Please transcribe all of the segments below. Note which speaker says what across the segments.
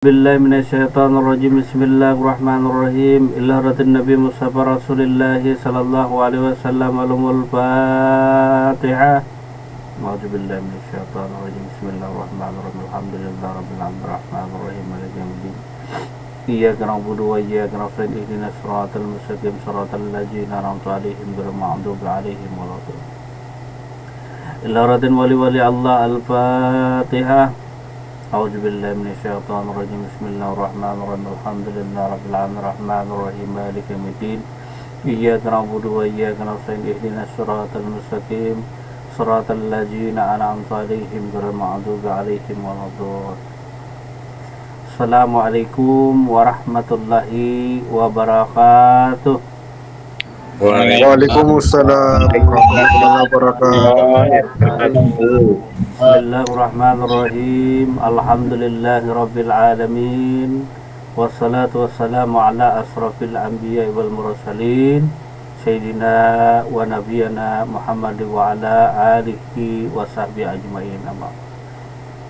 Speaker 1: بالله من الشيطان الرجيم بسم الله الرحمن الرحيم إلى حضرة النبي مصطفى رسول الله صلى الله عليه وسلم ولهم الفاتحة أعوذ بالله من الشيطان الرجيم بسم الله الرحمن الرحيم الحمد لله رب العالمين الرحمن الرحيم مالك يوم الدين إياك نعبد وإياك نستعين اهدنا الصراط المستقيم صراط الذين أنعمت عليهم غير المغضوب عليهم ولا الضالين إلى حضرة ولي الله الفاتحة أعوذ بالله من الشيطان الرجيم بسم الله الرحمن الرحيم الحمد لله رب العالمين الرحمن الرحيم مالك يوم الدين إياك نعبد وإياك نستعين اهدنا الصراط المستقيم صراط الذين أنعمت عليهم غير المغضوب عليهم ولا الضالين. Assalamualaikum warahmatullahi wabarakatuh.
Speaker 2: Waalaikumsalam warahmatullahi wabarakatuh.
Speaker 1: Bismillahirrahmanirrahim. Alhamdulillahirabbil alamin. Wassalatu wassalamu ala asrafil anbiya'i wal mursalin sayyidina wa nabiyyina Muhammad wa ala alihi wa sahbihi ajmain.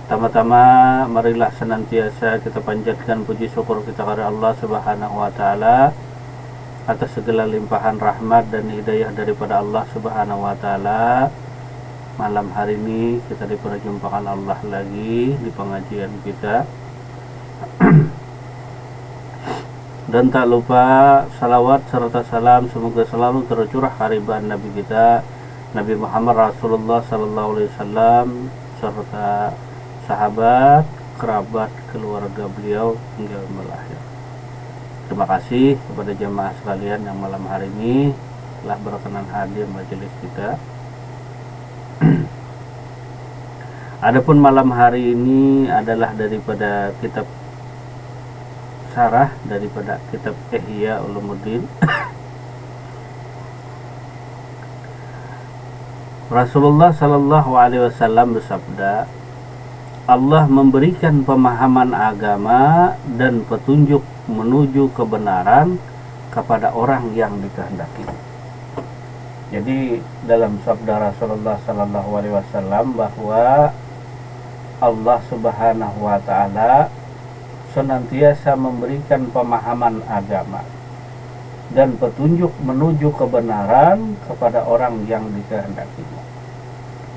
Speaker 1: Tama-tama marilah senantiasa kita panjatkan puji syukur kita kepada Allah Subhanahu wa taala atas segala limpahan rahmat dan hidayah daripada Allah Subhanahu wa taala. Malam hari ini kita diperjumpakan Allah lagi di pengajian kita. Dan tak lupa salawat serta salam semoga selalu tercurah hariban Nabi kita Nabi Muhammad Rasulullah sallallahu alaihi wasallam serta sahabat, kerabat, keluarga beliau hingga akhir. Terima kasih kepada jemaah sekalian yang malam hari ini telah berkenan hadir majelis kita. Adapun malam hari ini adalah daripada kitab syarah daripada kitab Ihya Ulumuddin. Rasulullah sallallahu alaihi wasallam bersabda, Allah memberikan pemahaman agama dan petunjuk menuju kebenaran kepada orang yang dikehendaki. Jadi dalam sabda Rasulullah sallallahu alaihi wasallam bahwa Allah Subhanahu wa taala senantiasa memberikan pemahaman agama dan petunjuk menuju kebenaran kepada orang yang dikehendakinya.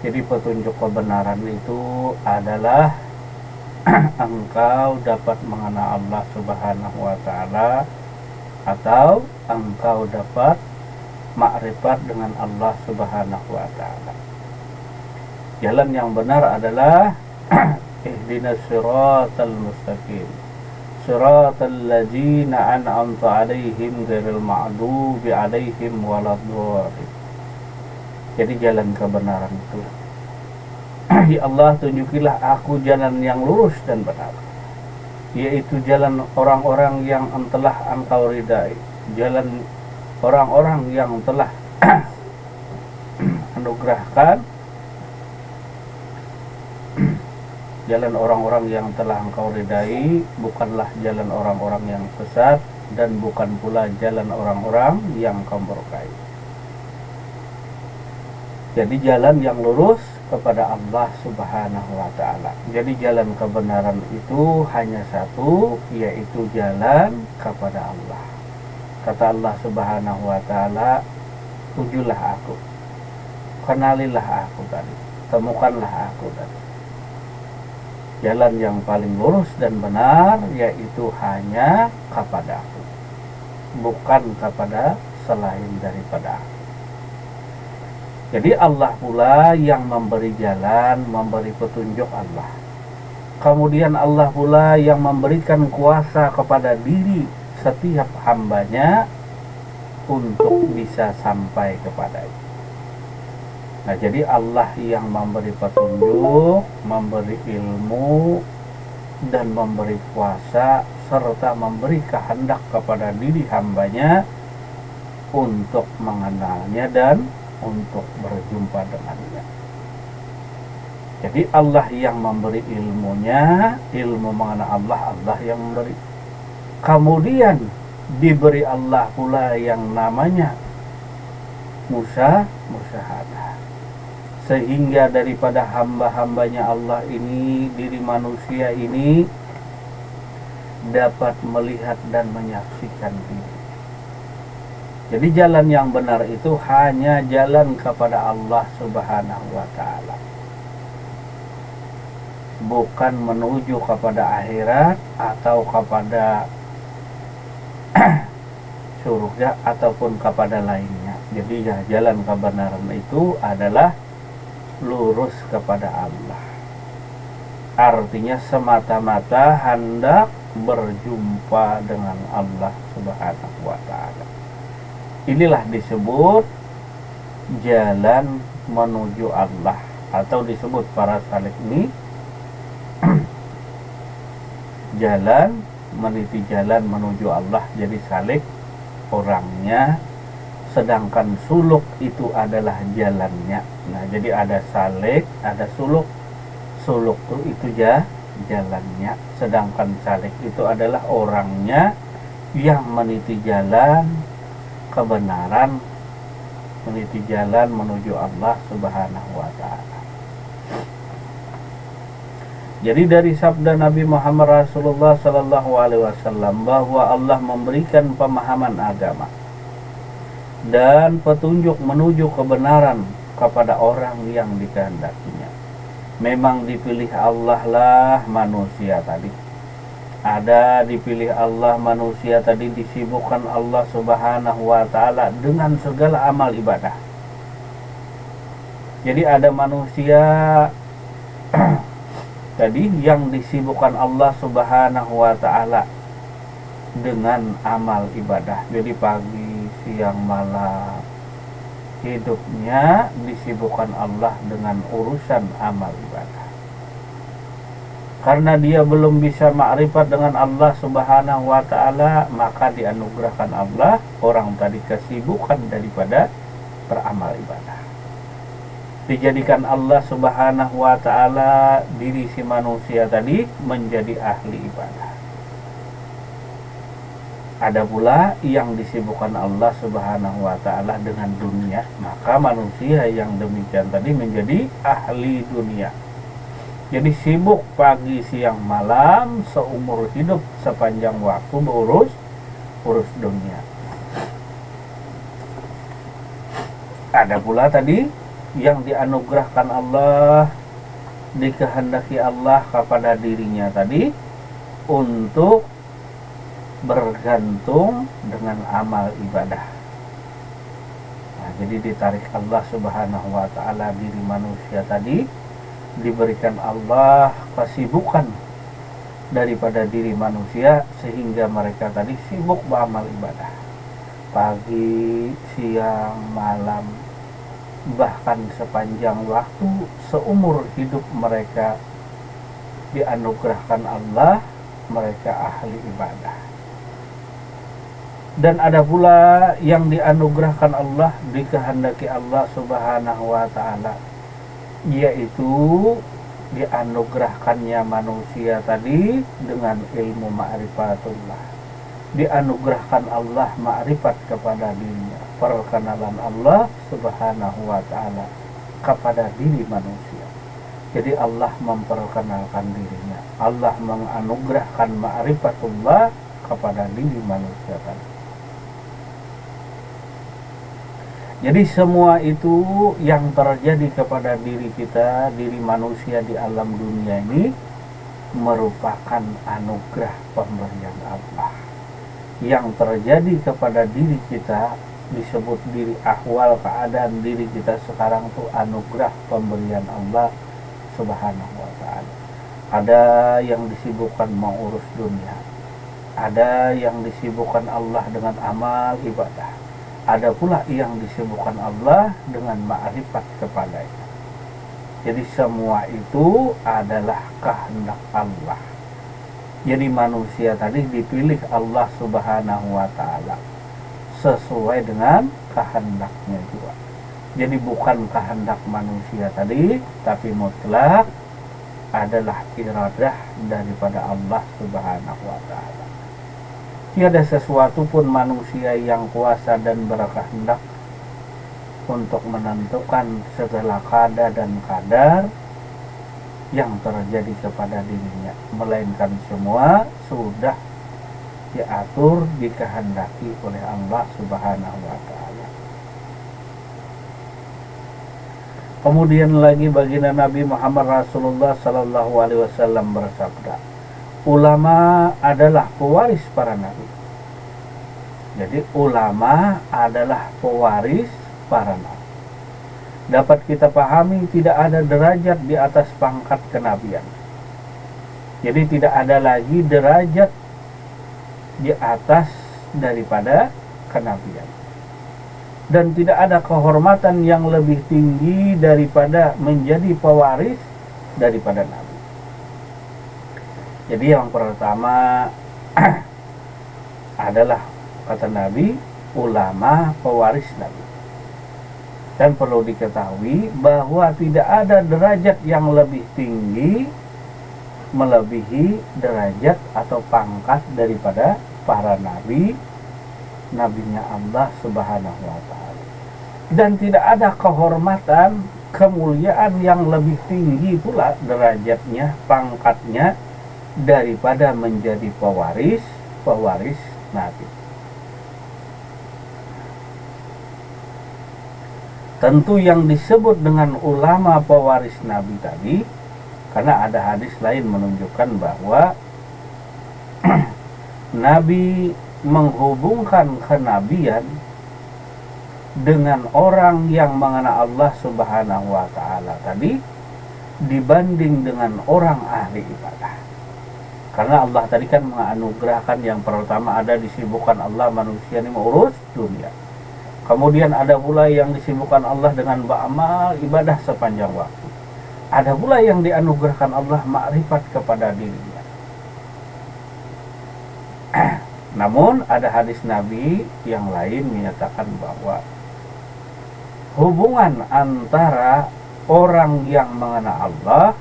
Speaker 1: Jadi petunjuk kebenaran itu adalah engkau dapat mengenal Allah Subhanahu wa taala atau engkau dapat makrifat dengan Allah Subhanahu wa taala. Jalan yang benar adalah ihdinas siratal mustaqim siratal ladzina an'amta 'alaihim ghairil maghdubi 'alaihim waladdallin. Jadi jalan kebenaran itu. Ya Allah, tunjukilah aku jalan yang lurus dan benar, yaitu jalan orang-orang yang telah engkau ridai, jalan orang-orang yang telah anugerahkan, jalan orang-orang yang telah engkau ridai, bukanlah jalan orang-orang yang sesat dan bukan pula jalan orang-orang yang engkau murkai. Jadi jalan yang lurus kepada Allah Subhanahu wa taala. Jadi jalan kebenaran itu hanya satu, yaitu jalan kepada Allah. Kata Allah Subhanahu wa taala, tujulah aku, kenalilah aku tadi, temukanlah aku tadi. Jalan yang paling lurus dan benar yaitu hanya kepada aku, bukan kepada selain daripada aku. Jadi Allah pula yang memberi jalan, memberi petunjuk Allah. Kemudian Allah pula yang memberikan kuasa kepada diri setiap hambanya untuk bisa sampai kepadanya. Nah, jadi Allah yang memberi petunjuk, memberi ilmu, dan memberi kuasa, serta memberi kehendak kepada diri hambanya untuk mengenalnya dan untuk berjumpa dengannya. Jadi Allah yang memberi ilmunya, ilmu mengenal Allah, Allah yang memberi. Kemudian diberi Allah pula yang namanya musyahadah. Sehingga daripada hamba-hambanya Allah ini, diri manusia ini dapat melihat dan menyaksikan diri. Jadi jalan yang benar itu hanya jalan kepada Allah Subhanahu wa ta'ala, bukan menuju kepada akhirat atau kepada surga ataupun kepada lainnya. Jadi ya, jalan kebenaran itu adalah lurus kepada Allah. Artinya semata-mata hendak berjumpa dengan Allah Subhanahu wa ta'ala. Inilah disebut jalan menuju Allah, atau disebut para salik ini jalan, meniti jalan menuju Allah. Jadi salik orangnya, sedangkan suluk itu adalah jalannya. Nah, jadi ada salik, ada suluk. Suluk itu jalannya, sedangkan salik itu adalah orangnya yang meniti jalan kebenaran, meniti jalan menuju Allah Subhanahu wa ta'ala. Jadi dari sabda Nabi Muhammad Rasulullah sallallahu alaihi wasallam bahwa Allah memberikan pemahaman agama dan petunjuk menuju kebenaran kepada orang yang dikehendakinya. Memang dipilih Allah lah manusia tadi. Ada dipilih Allah manusia tadi, disibukkan Allah Subhanahu wa ta'ala dengan segala amal ibadah. Jadi ada manusia tadi yang disibukkan Allah Subhanahu wa ta'ala dengan amal ibadah. Jadi pagi, siang, malam hidupnya disibukkan Allah dengan urusan amal ibadah. Karena dia belum bisa ma'rifat dengan Allah Subhanahu wa ta'ala, maka dianugerahkan Allah orang tadi kesibukan daripada beramal ibadah. Dijadikan Allah Subhanahu wa ta'ala diri si manusia tadi menjadi ahli ibadah. Ada pula yang disibukkan Allah Subhanahu wa ta'ala dengan dunia, maka manusia yang demikian tadi menjadi ahli dunia. Jadi sibuk pagi, siang, malam, seumur hidup, sepanjang waktu urus dunia. Ada pula tadi yang dianugerahkan Allah, dikehendaki Allah kepada dirinya tadi untuk bergantung dengan amal ibadah. Nah, jadi ditarik Allah Subhanahu wa ta'ala diri manusia tadi, diberikan Allah kesibukan daripada diri manusia sehingga mereka tadi sibuk beramal ibadah pagi, siang, malam, bahkan sepanjang waktu seumur hidup mereka dianugerahkan Allah, mereka ahli ibadah. Dan ada pula yang dianugerahkan Allah, dikehendaki Allah Subhanahu wa ta'ala, yaitu dianugerahkannya manusia tadi dengan ilmu ma'rifatullah, dianugerahkan Allah ma'rifat kepada dirinya, perkenalan Allah Subhanahu wa ta'ala kepada diri manusia. Jadi Allah memperkenalkan dirinya, Allah menganugerahkan ma'rifatullah kepada diri manusia tadi. Jadi semua itu yang terjadi kepada diri kita, diri manusia di alam dunia ini merupakan anugerah pemberian Allah. Yang terjadi kepada diri kita disebut diri ahwal, keadaan diri kita sekarang itu anugerah pemberian Allah Subhanahu wa ta'ala. Ada yang disibukkan mengurus dunia, ada yang disibukkan Allah dengan amal ibadah, ada pula yang disibukkan Allah dengan ma'rifat kepadanya. Jadi semua itu adalah kehendak Allah. Jadi manusia tadi dipilih Allah Subhanahu wa ta'ala sesuai dengan kehendaknya juga. Jadi bukan kehendak manusia tadi, tapi mutlak adalah iradah daripada Allah Subhanahu wa ta'ala. Tiada sesuatu pun manusia yang kuasa dan berkehendak untuk menentukan segala kada dan kadar yang terjadi kepada dirinya, melainkan semua sudah diatur, dikehendaki oleh Allah Subhanahu wa taala. Kemudian lagi baginda Nabi Muhammad Rasulullah sallallahu alaihi wasallam bersabda, ulama adalah pewaris para nabi. Jadi ulama adalah pewaris para nabi. Dapat kita pahami tidak ada derajat di atas pangkat kenabian. Jadi tidak ada lagi derajat di atas daripada kenabian. Dan tidak ada kehormatan yang lebih tinggi daripada menjadi pewaris daripada nabi. Jadi yang pertama adalah kata Nabi, ulama pewaris nabi. Dan perlu diketahui bahwa tidak ada derajat yang lebih tinggi melebihi derajat atau pangkat daripada para nabi, nabinya Allah Subhanahu wa taala. Dan tidak ada kehormatan, kemuliaan yang lebih tinggi pula derajatnya, pangkatnya daripada menjadi pewaris nabi. Tentu yang disebut dengan ulama pewaris nabi tadi, karena ada hadis lain menunjukkan bahwa Nabi menghubungkan kenabian dengan orang yang mengenal Allah Subhanahu wa taala tadi dibanding dengan orang ahli ibadah. Karena Allah tadi kan menganugerahkan yang pertama ada disibukkan Allah manusia ini mengurus dunia. Kemudian ada pula yang disibukkan Allah dengan beramal ibadah sepanjang waktu. Ada pula yang dianugerahkan Allah makrifat kepada dirinya. Namun ada hadis Nabi yang lain menyatakan bahwa hubungan antara orang yang mengenal Allah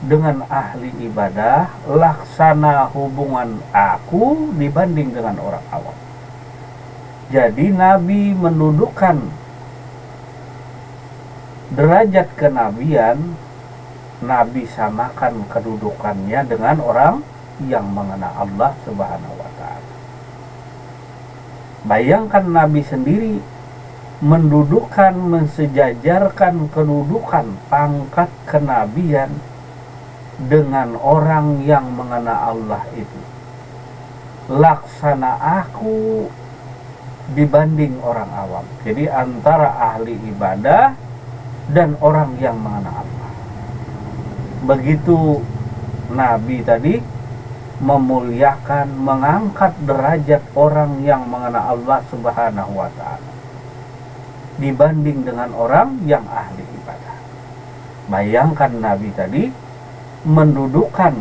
Speaker 1: dengan ahli ibadah laksana hubungan aku dibanding dengan orang awam. Jadi Nabi mendudukkan derajat kenabian, Nabi samakan kedudukannya dengan orang yang mengenal Allah Subhanahu wa taala. Bayangkan Nabi sendiri mendudukkan, mensejajarkan kedudukan pangkat kenabian dengan orang yang mengenal Allah itu. Laksana aku dibanding orang awam. Jadi antara ahli ibadah dan orang yang mengenal Allah. Begitu Nabi tadi memuliakan, mengangkat derajat orang yang mengenal Allah Subhanahu wa taala dibanding dengan orang yang ahli ibadah. Bayangkan Nabi tadi mendudukkan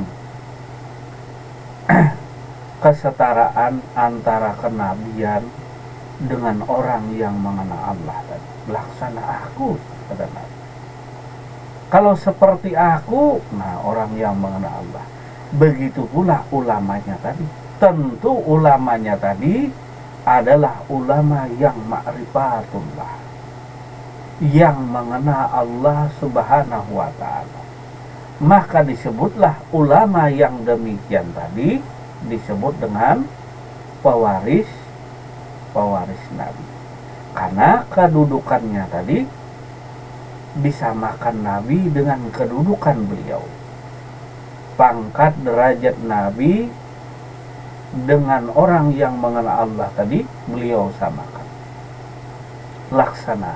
Speaker 1: kesetaraan antara kenabian dengan orang yang mengenal Allah tadi. Laksana aku, kata Nabi. Kalau seperti aku, nah orang yang mengenal Allah. Begitu pula ulamanya tadi. Tentu ulamanya tadi adalah ulama yang ma'rifatullah, yang mengenal Allah Subhanahu wa ta'ala. Maka disebutlah ulama yang demikian tadi disebut dengan pewaris Nabi. Karena kedudukannya tadi disamakan Nabi dengan kedudukan beliau. Pangkat derajat Nabi dengan orang yang mengenal Allah tadi beliau samakan. Laksana.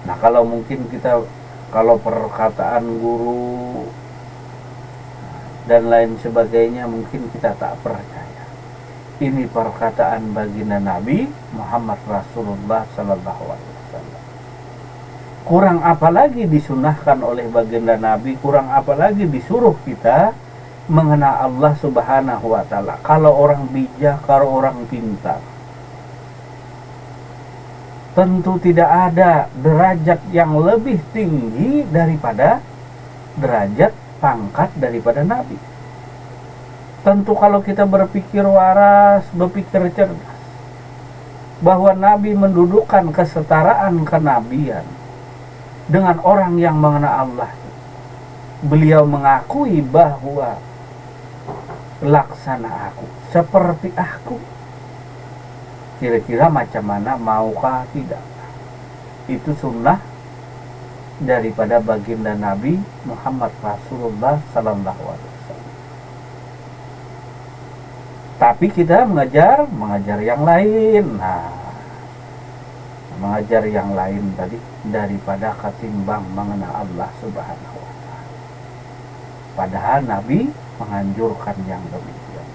Speaker 1: Nah, kalau mungkin kalau perkataan guru dan lain sebagainya mungkin kita tak percaya. Ini perkataan baginda Nabi Muhammad Rasulullah sallallahu alaihi wasallam. Kurang apalagi disunahkan oleh baginda Nabi, kurang apalagi disuruh kita mengenal Allah Subhanahu wa taala. Kalau orang bijak, kalau orang pintar, tentu tidak ada derajat yang lebih tinggi daripada derajat pangkat daripada Nabi. Tentu kalau kita berpikir waras, berpikir cerdas, bahwa Nabi mendudukkan kesetaraan kenabian dengan orang yang mengenal Allah. Beliau mengakui bahwa laksana aku seperti aku. Kira-kira macam mana, maukah tidak? Itu sunnah daripada baginda Nabi Muhammad Rasulullah Sallallahu Alaihi Wasallam. Tapi kita mengajar yang lain. Nah, mengajar yang lain tadi daripada ketimbang mengenal Allah Subhanahu wa Ta'ala. Padahal Nabi menganjurkan yang demikian.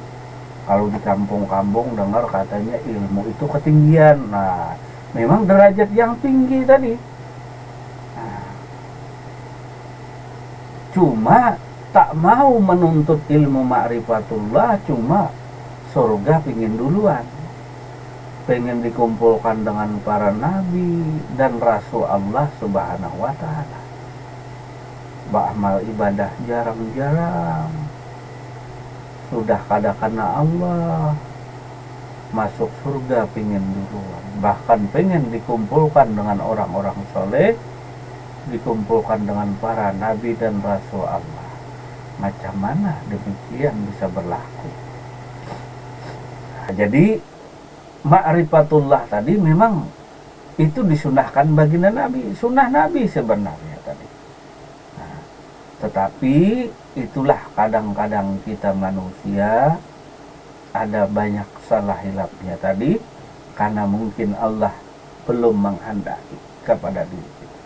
Speaker 1: Kalau di kampung-kampung dengar katanya ilmu itu ketinggian. Nah, memang derajat yang tinggi tadi. Nah, cuma tak mau menuntut ilmu ma'rifatullah, cuma surga pingin duluan. Pengen dikumpulkan dengan para nabi dan rasul Allah Subhanahu wa Ta'ala. Ba'amal ibadah jarang-jarang, sudah kadakana Allah, masuk surga pengen duluan. Bahkan pengen dikumpulkan dengan orang-orang soleh, dikumpulkan dengan para nabi dan rasul Allah. Macam mana demikian bisa berlaku? Nah, jadi ma'rifatullah tadi memang itu disunahkan baginda Nabi, sunnah Nabi sebenarnya tadi. Nah, tetapi itulah kadang-kadang kita manusia ada banyak salah hilapnya tadi, karena mungkin Allah belum menghendaki kepada diri kita,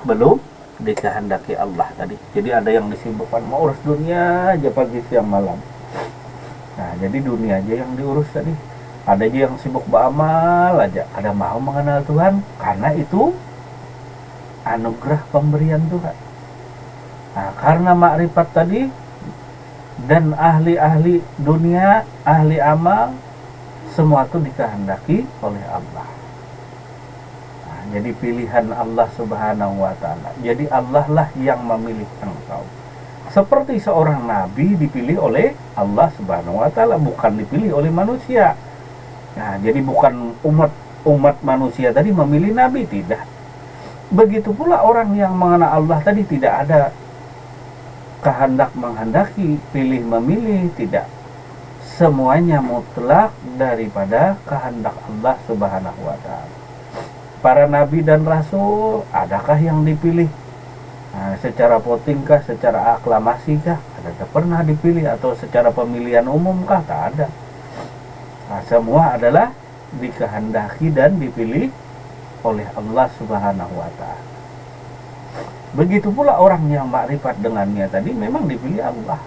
Speaker 1: belum dikehendaki Allah tadi. Jadi ada yang disibukkan mau urus dunia aja pagi siang malam. Nah, jadi dunia aja yang diurus tadi. Ada aja yang sibuk beramal aja, ada mau mengenal Tuhan, karena itu anugerah pemberian Tuhan. Nah, karena makrifat tadi dan ahli-ahli dunia, ahli amal, semua itu dikehendaki oleh Allah. Nah, jadi pilihan Allah Subhanahu wa Ta'ala. Jadi Allah lah yang memilih engkau. Seperti seorang nabi dipilih oleh Allah Subhanahu wa Ta'ala, bukan dipilih oleh manusia. Nah, jadi bukan umat manusia tadi memilih nabi, tidak. Begitu pula orang yang mengenal Allah tadi tidak ada kehendak menghendaki, pilih memilih, tidak. Semuanya mutlak daripada kehendak Allah Subhanahu wa Ta'ala. Para nabi dan rasul, adakah yang dipilih? Nah, secara votingkah, secara aklamasikah? Ada pernah dipilih, atau secara pemilihan umumkah? Tak ada. Nah, semua adalah dikehendaki dan dipilih oleh Allah Subhanahu wa Ta'ala. Begitu pula orang yang makrifat dengannya tadi memang dipilih Allah.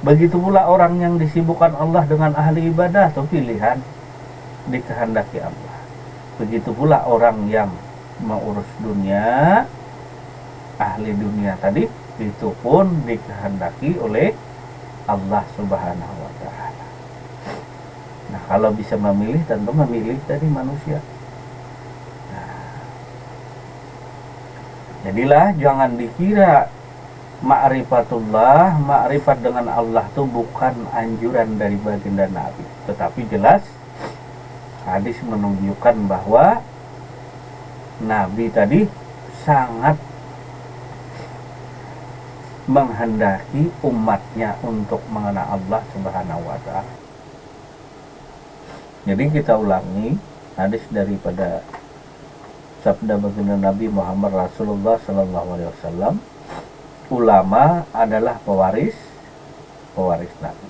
Speaker 1: Begitu pula orang yang disibukkan Allah dengan ahli ibadah atau pilihan, dikehendaki Allah. Begitu pula orang yang mengurus dunia, ahli dunia tadi, itu pun dikehendaki oleh Allah Subhanahu wa Ta'ala. Nah, kalau bisa memilih, tentu memilih dari manusia. Nah, jadilah jangan dikira ma'rifatullah, ma'rifat dengan Allah itu bukan anjuran dari baginda Nabi. Tetapi jelas hadis menunjukkan bahwa Nabi tadi sangat menghendaki umatnya untuk mengenal Allah Subhanahu wa Ta'ala. Jadi kita ulangi hadis daripada sabda baginda Nabi Muhammad Rasulullah Sallallahu Alaihi Wasallam. Ulama adalah pewaris Nabi.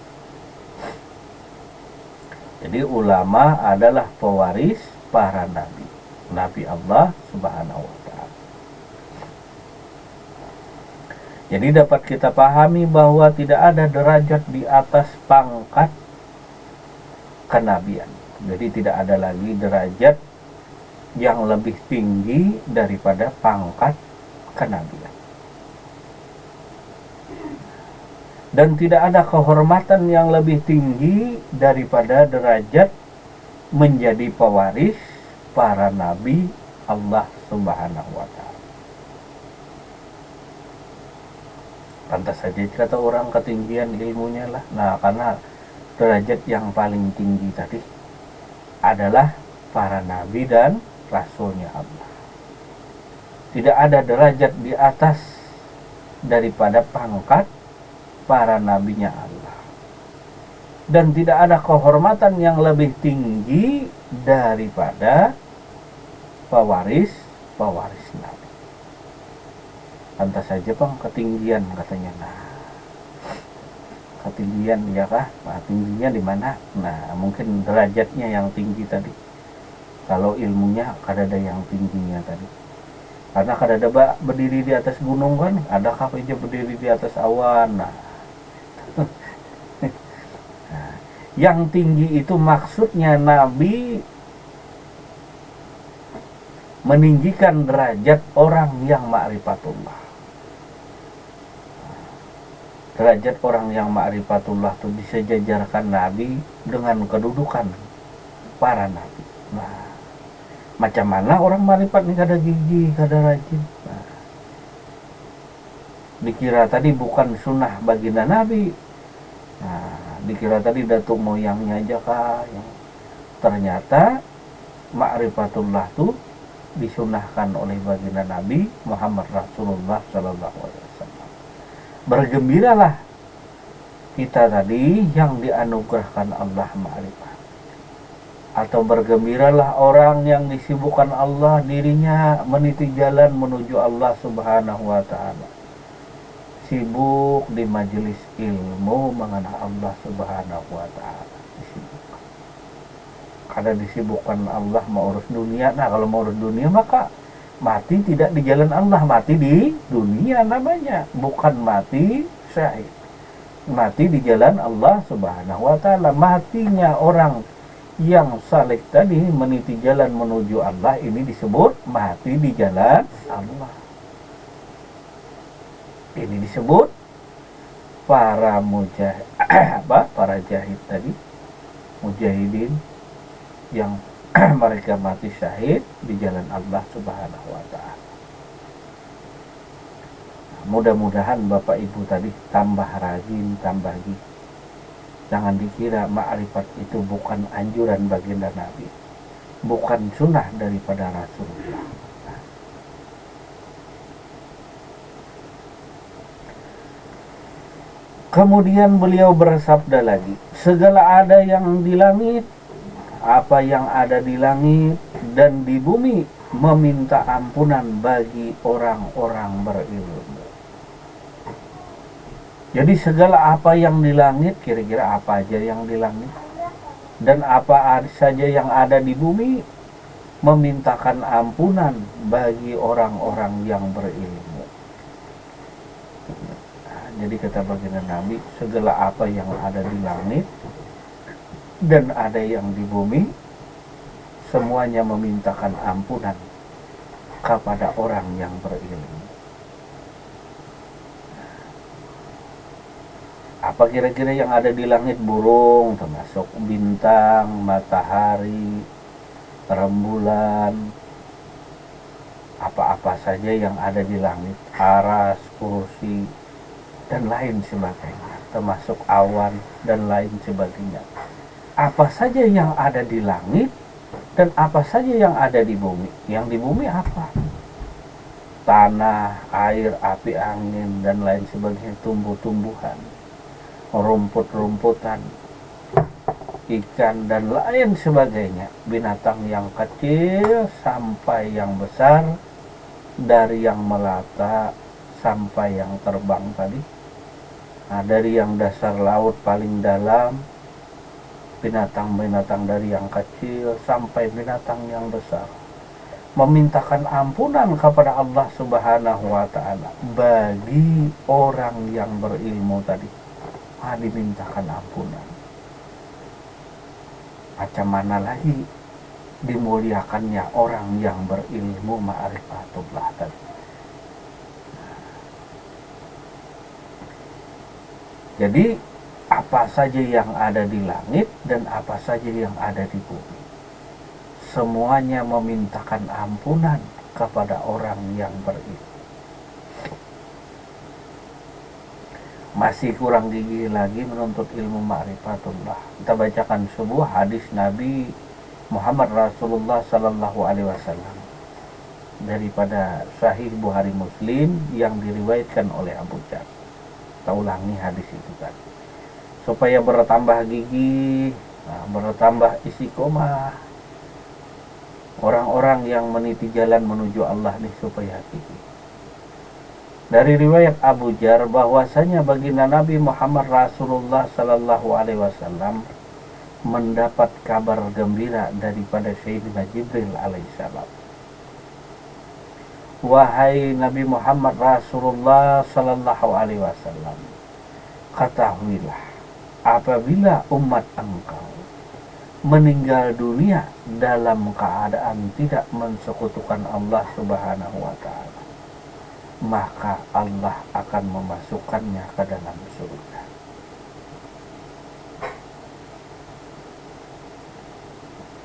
Speaker 1: Jadi ulama adalah pewaris para nabi, Nabi Allah Subhanahu wa Ta'ala. Jadi dapat kita pahami bahwa tidak ada derajat di atas pangkat kenabian. Jadi tidak ada lagi derajat yang lebih tinggi daripada pangkat kenabian. Dan tidak ada kehormatan yang lebih tinggi daripada derajat menjadi pewaris para nabi Allah Subhanahu wa Ta'ala. Pantas saja kata orang ketinggian ilmunya lah. Nah, karena derajat yang paling tinggi tadi adalah para nabi dan rasulnya Allah. Tidak ada derajat di atas daripada pangkat para nabinya Allah. dan tidak ada kehormatan yang lebih tinggi daripada pewaris Nabi. Pantas saja Bang ketinggian katanya. Nah, ketinggian ya kah? Nah, tingginya di mana? Nah, mungkin derajatnya yang tinggi tadi. Kalau ilmunya kadada yang tingginya tadi. Karena kadada berdiri di atas gunung kan, ada aja berdiri di atas awan. Nah, yang tinggi itu maksudnya Nabi meninggikan derajat orang yang ma'rifatullah. Derajat orang yang ma'rifatullah itu disejajarkan Nabi dengan kedudukan para Nabi. Nah, macam mana orang ma'rifat ini kada gigi, kada rajin. Nah, dikira tadi bukan sunnah baginda Nabi. Nah, dikira tadi datuk moyangnya aja kah. Ternyata ma'rifatullah itu disunahkan oleh baginda Nabi Muhammad Rasulullah Sallallahu Alaihi Wasallam. Bergembiralah kita tadi yang dianugerahkan Allah ma'rifat. Atau bergembiralah orang yang disibukkan Allah dirinya meniti jalan menuju Allah Subhanahu wa Ta'ala. Sibuk di majelis ilmu mengenal Allah Subhanahu wa Ta'ala. Karena disibukkan Allah mau urus dunia. Nah, kalau mau urus dunia maka mati tidak di jalan Allah, mati di dunia namanya, bukan mati syahid. Mati di jalan Allah Subhanahu wa Ta'ala. Matinya orang yang salik tadi meniti jalan menuju Allah ini disebut mati di jalan Allah. Ini disebut para para jahid tadi, mujahidin yang mereka mati syahid di jalan Allah Subhanahu wa Ta'ala. Mudah-mudahan Bapak Ibu tadi tambah rajin, tambah giat. Jangan dikira ma'rifat itu bukan anjuran baginda Nabi, bukan sunnah daripada Rasulullah. Kemudian beliau bersabda lagi, segala ada yang di langit, apa yang ada di langit dan di bumi meminta ampunan bagi orang-orang berilmu. Jadi segala apa yang di langit, kira-kira apa aja yang di langit dan apa saja yang ada di bumi memintakan ampunan bagi orang-orang yang berilmu. Nah, jadi kata baginda Nabi, segala apa yang ada di langit dan ada yang di bumi semuanya memintakan ampunan kepada orang yang berilmu. Apa kira-kira yang ada di langit? Burung, termasuk bintang, matahari, rembulan, apa-apa saja yang ada di langit, aras, kursi, dan lain sebagainya, termasuk awan dan lain sebagainya. Apa saja yang ada di langit dan apa saja yang ada di bumi. Yang di bumi apa? Tanah, air, api, angin, dan lain sebagainya, tumbuh-tumbuhan, rumput-rumputan, ikan, dan lain sebagainya. Binatang yang kecil sampai yang besar, dari yang melata sampai yang terbang tadi. Nah, dari yang dasar laut paling dalam, binatang-binatang dari yang kecil sampai binatang yang besar, memintakan ampunan kepada Allah Subhanahu wa Ta'ala bagi orang yang berilmu tadi. Dimintakan ampunan. Macam mana lagi dimuliakannya orang yang berilmu ma'rifatullah tadi. Jadi apa saja yang ada di langit dan apa saja yang ada di bumi, semuanya memintakan ampunan kepada orang yang berilmu. Masih kurang gigih lagi menuntut ilmu ma'rifatullah. Kita bacakan sebuah hadis Nabi Muhammad Rasulullah Sallallahu Alaihi Wasallam daripada Sahih Bukhari Muslim yang diriwayatkan oleh Abu Dzar. Kita ulangi hadis itu kan. supaya bertambah gigih, bertambah istiqomah. Orang-orang yang meniti jalan menuju Allah nih supaya gigih. Dari riwayat Abu Jar bahwasanya baginda Nabi Muhammad Rasulullah Sallallahu Alaihi Wasallam mendapat kabar gembira daripada Sayyidina Jibril alaihissalam. Wahai Nabi Muhammad Rasulullah Sallallahu Alaihi Wasallam, ketahuilah apabila umat engkau meninggal dunia dalam keadaan tidak mensekutukan Allah Subhanahu wa Ta'ala, maka Allah akan memasukkannya ke dalam surga.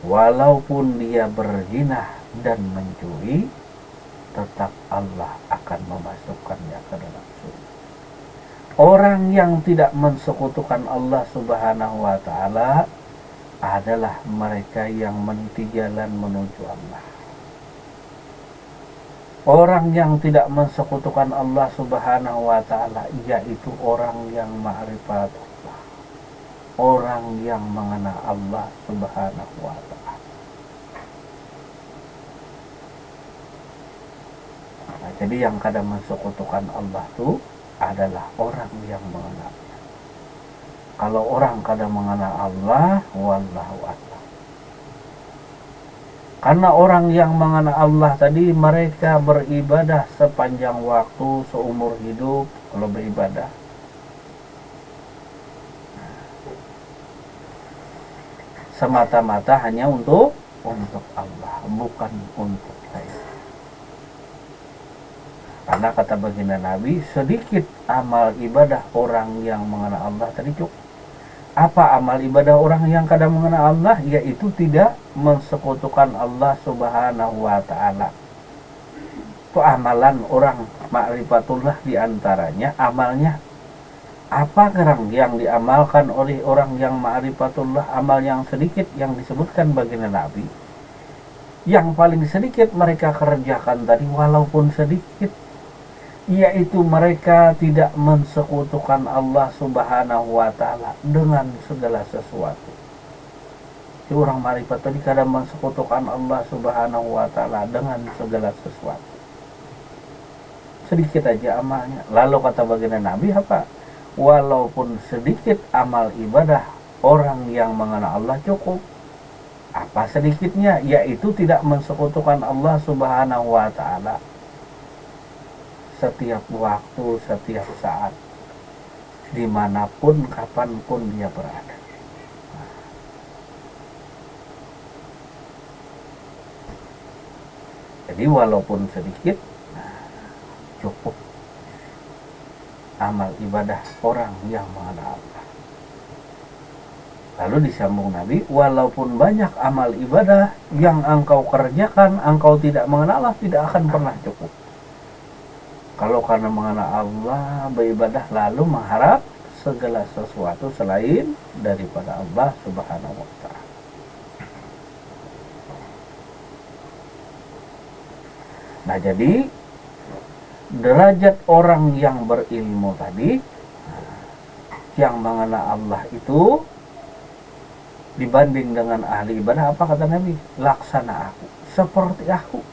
Speaker 1: Walaupun dia berzina dan mencuri, tetap Allah akan memasukkannya ke dalam surga. Orang yang tidak mensekutukan Allah Subhanahu wa Ta'ala adalah mereka yang meniti jalan menuju Allah. Orang yang tidak mensekutukan Allah Subhanahu wa Ta'ala yaitu orang yang ma'rifat Allah, orang yang mengenal Allah Subhanahu wa Ta'ala. Nah, jadi yang kadang mensekutukan Allah itu adalah orang yang mengenal. Kalau orang kadang mengenal Allah, wallahu a'lam. Karena orang yang mengenal Allah tadi mereka beribadah sepanjang waktu, seumur hidup kalau beribadah. Semata-mata hanya untuk Allah, bukan untuk lain. Karena kata baginda Nabi, sedikit amal ibadah orang yang mengenal Allah tadi cukup. Apa amal ibadah orang yang kadang mengenal Allah? Yaitu tidak mensekutukan Allah Subhanahu wa Ta'ala. Itu amalan orang ma'rifatullah, diantaranya amalnya. Apa kerang yang diamalkan oleh orang yang ma'rifatullah? Amal yang sedikit yang disebutkan baginda Nabi. Yang paling sedikit mereka kerjakan tadi, walaupun sedikit, yaitu mereka tidak mensekutukan Allah Subhanahu wa Ta'ala dengan segala sesuatu. Jadi orang ma'rifat tadi kadang mensekutukan Allah Subhanahu wa Ta'ala dengan segala sesuatu. Sedikit aja amalnya. Lalu kata baginda Nabi apa? Walaupun sedikit amal ibadah orang yang mengenal Allah cukup. Apa sedikitnya? Yaitu tidak mensekutukan Allah Subhanahu wa Ta'ala setiap waktu, setiap saat, dimanapun, kapanpun dia berada. Jadi walaupun sedikit, cukup amal ibadah orang yang mengenal Allah. Lalu disambung Nabi, walaupun banyak amal ibadah yang engkau kerjakan, engkau tidak mengenal Allah, tidak akan pernah cukup. Kalau karena mengenal Allah, beribadah lalu mengharap segala sesuatu selain daripada Allah Subhanahu wa Ta'ala. Nah, jadi derajat orang yang berilmu tadi, yang mengenal Allah itu dibanding dengan ahli ibadah, apa kata Nabi? Laksana aku, seperti aku.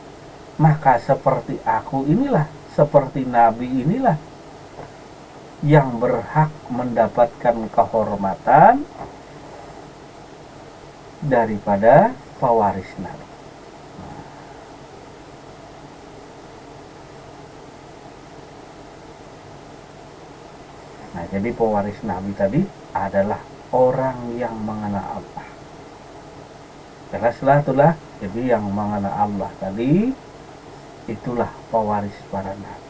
Speaker 1: Maka seperti aku inilah, seperti Nabi inilah yang berhak mendapatkan kehormatan daripada pewaris Nabi. Nah, jadi pewaris Nabi tadi adalah orang yang mengenal Allah. Jelaslah itulah. Jadi yang mengenal Allah tadi itulah pewaris para nabi.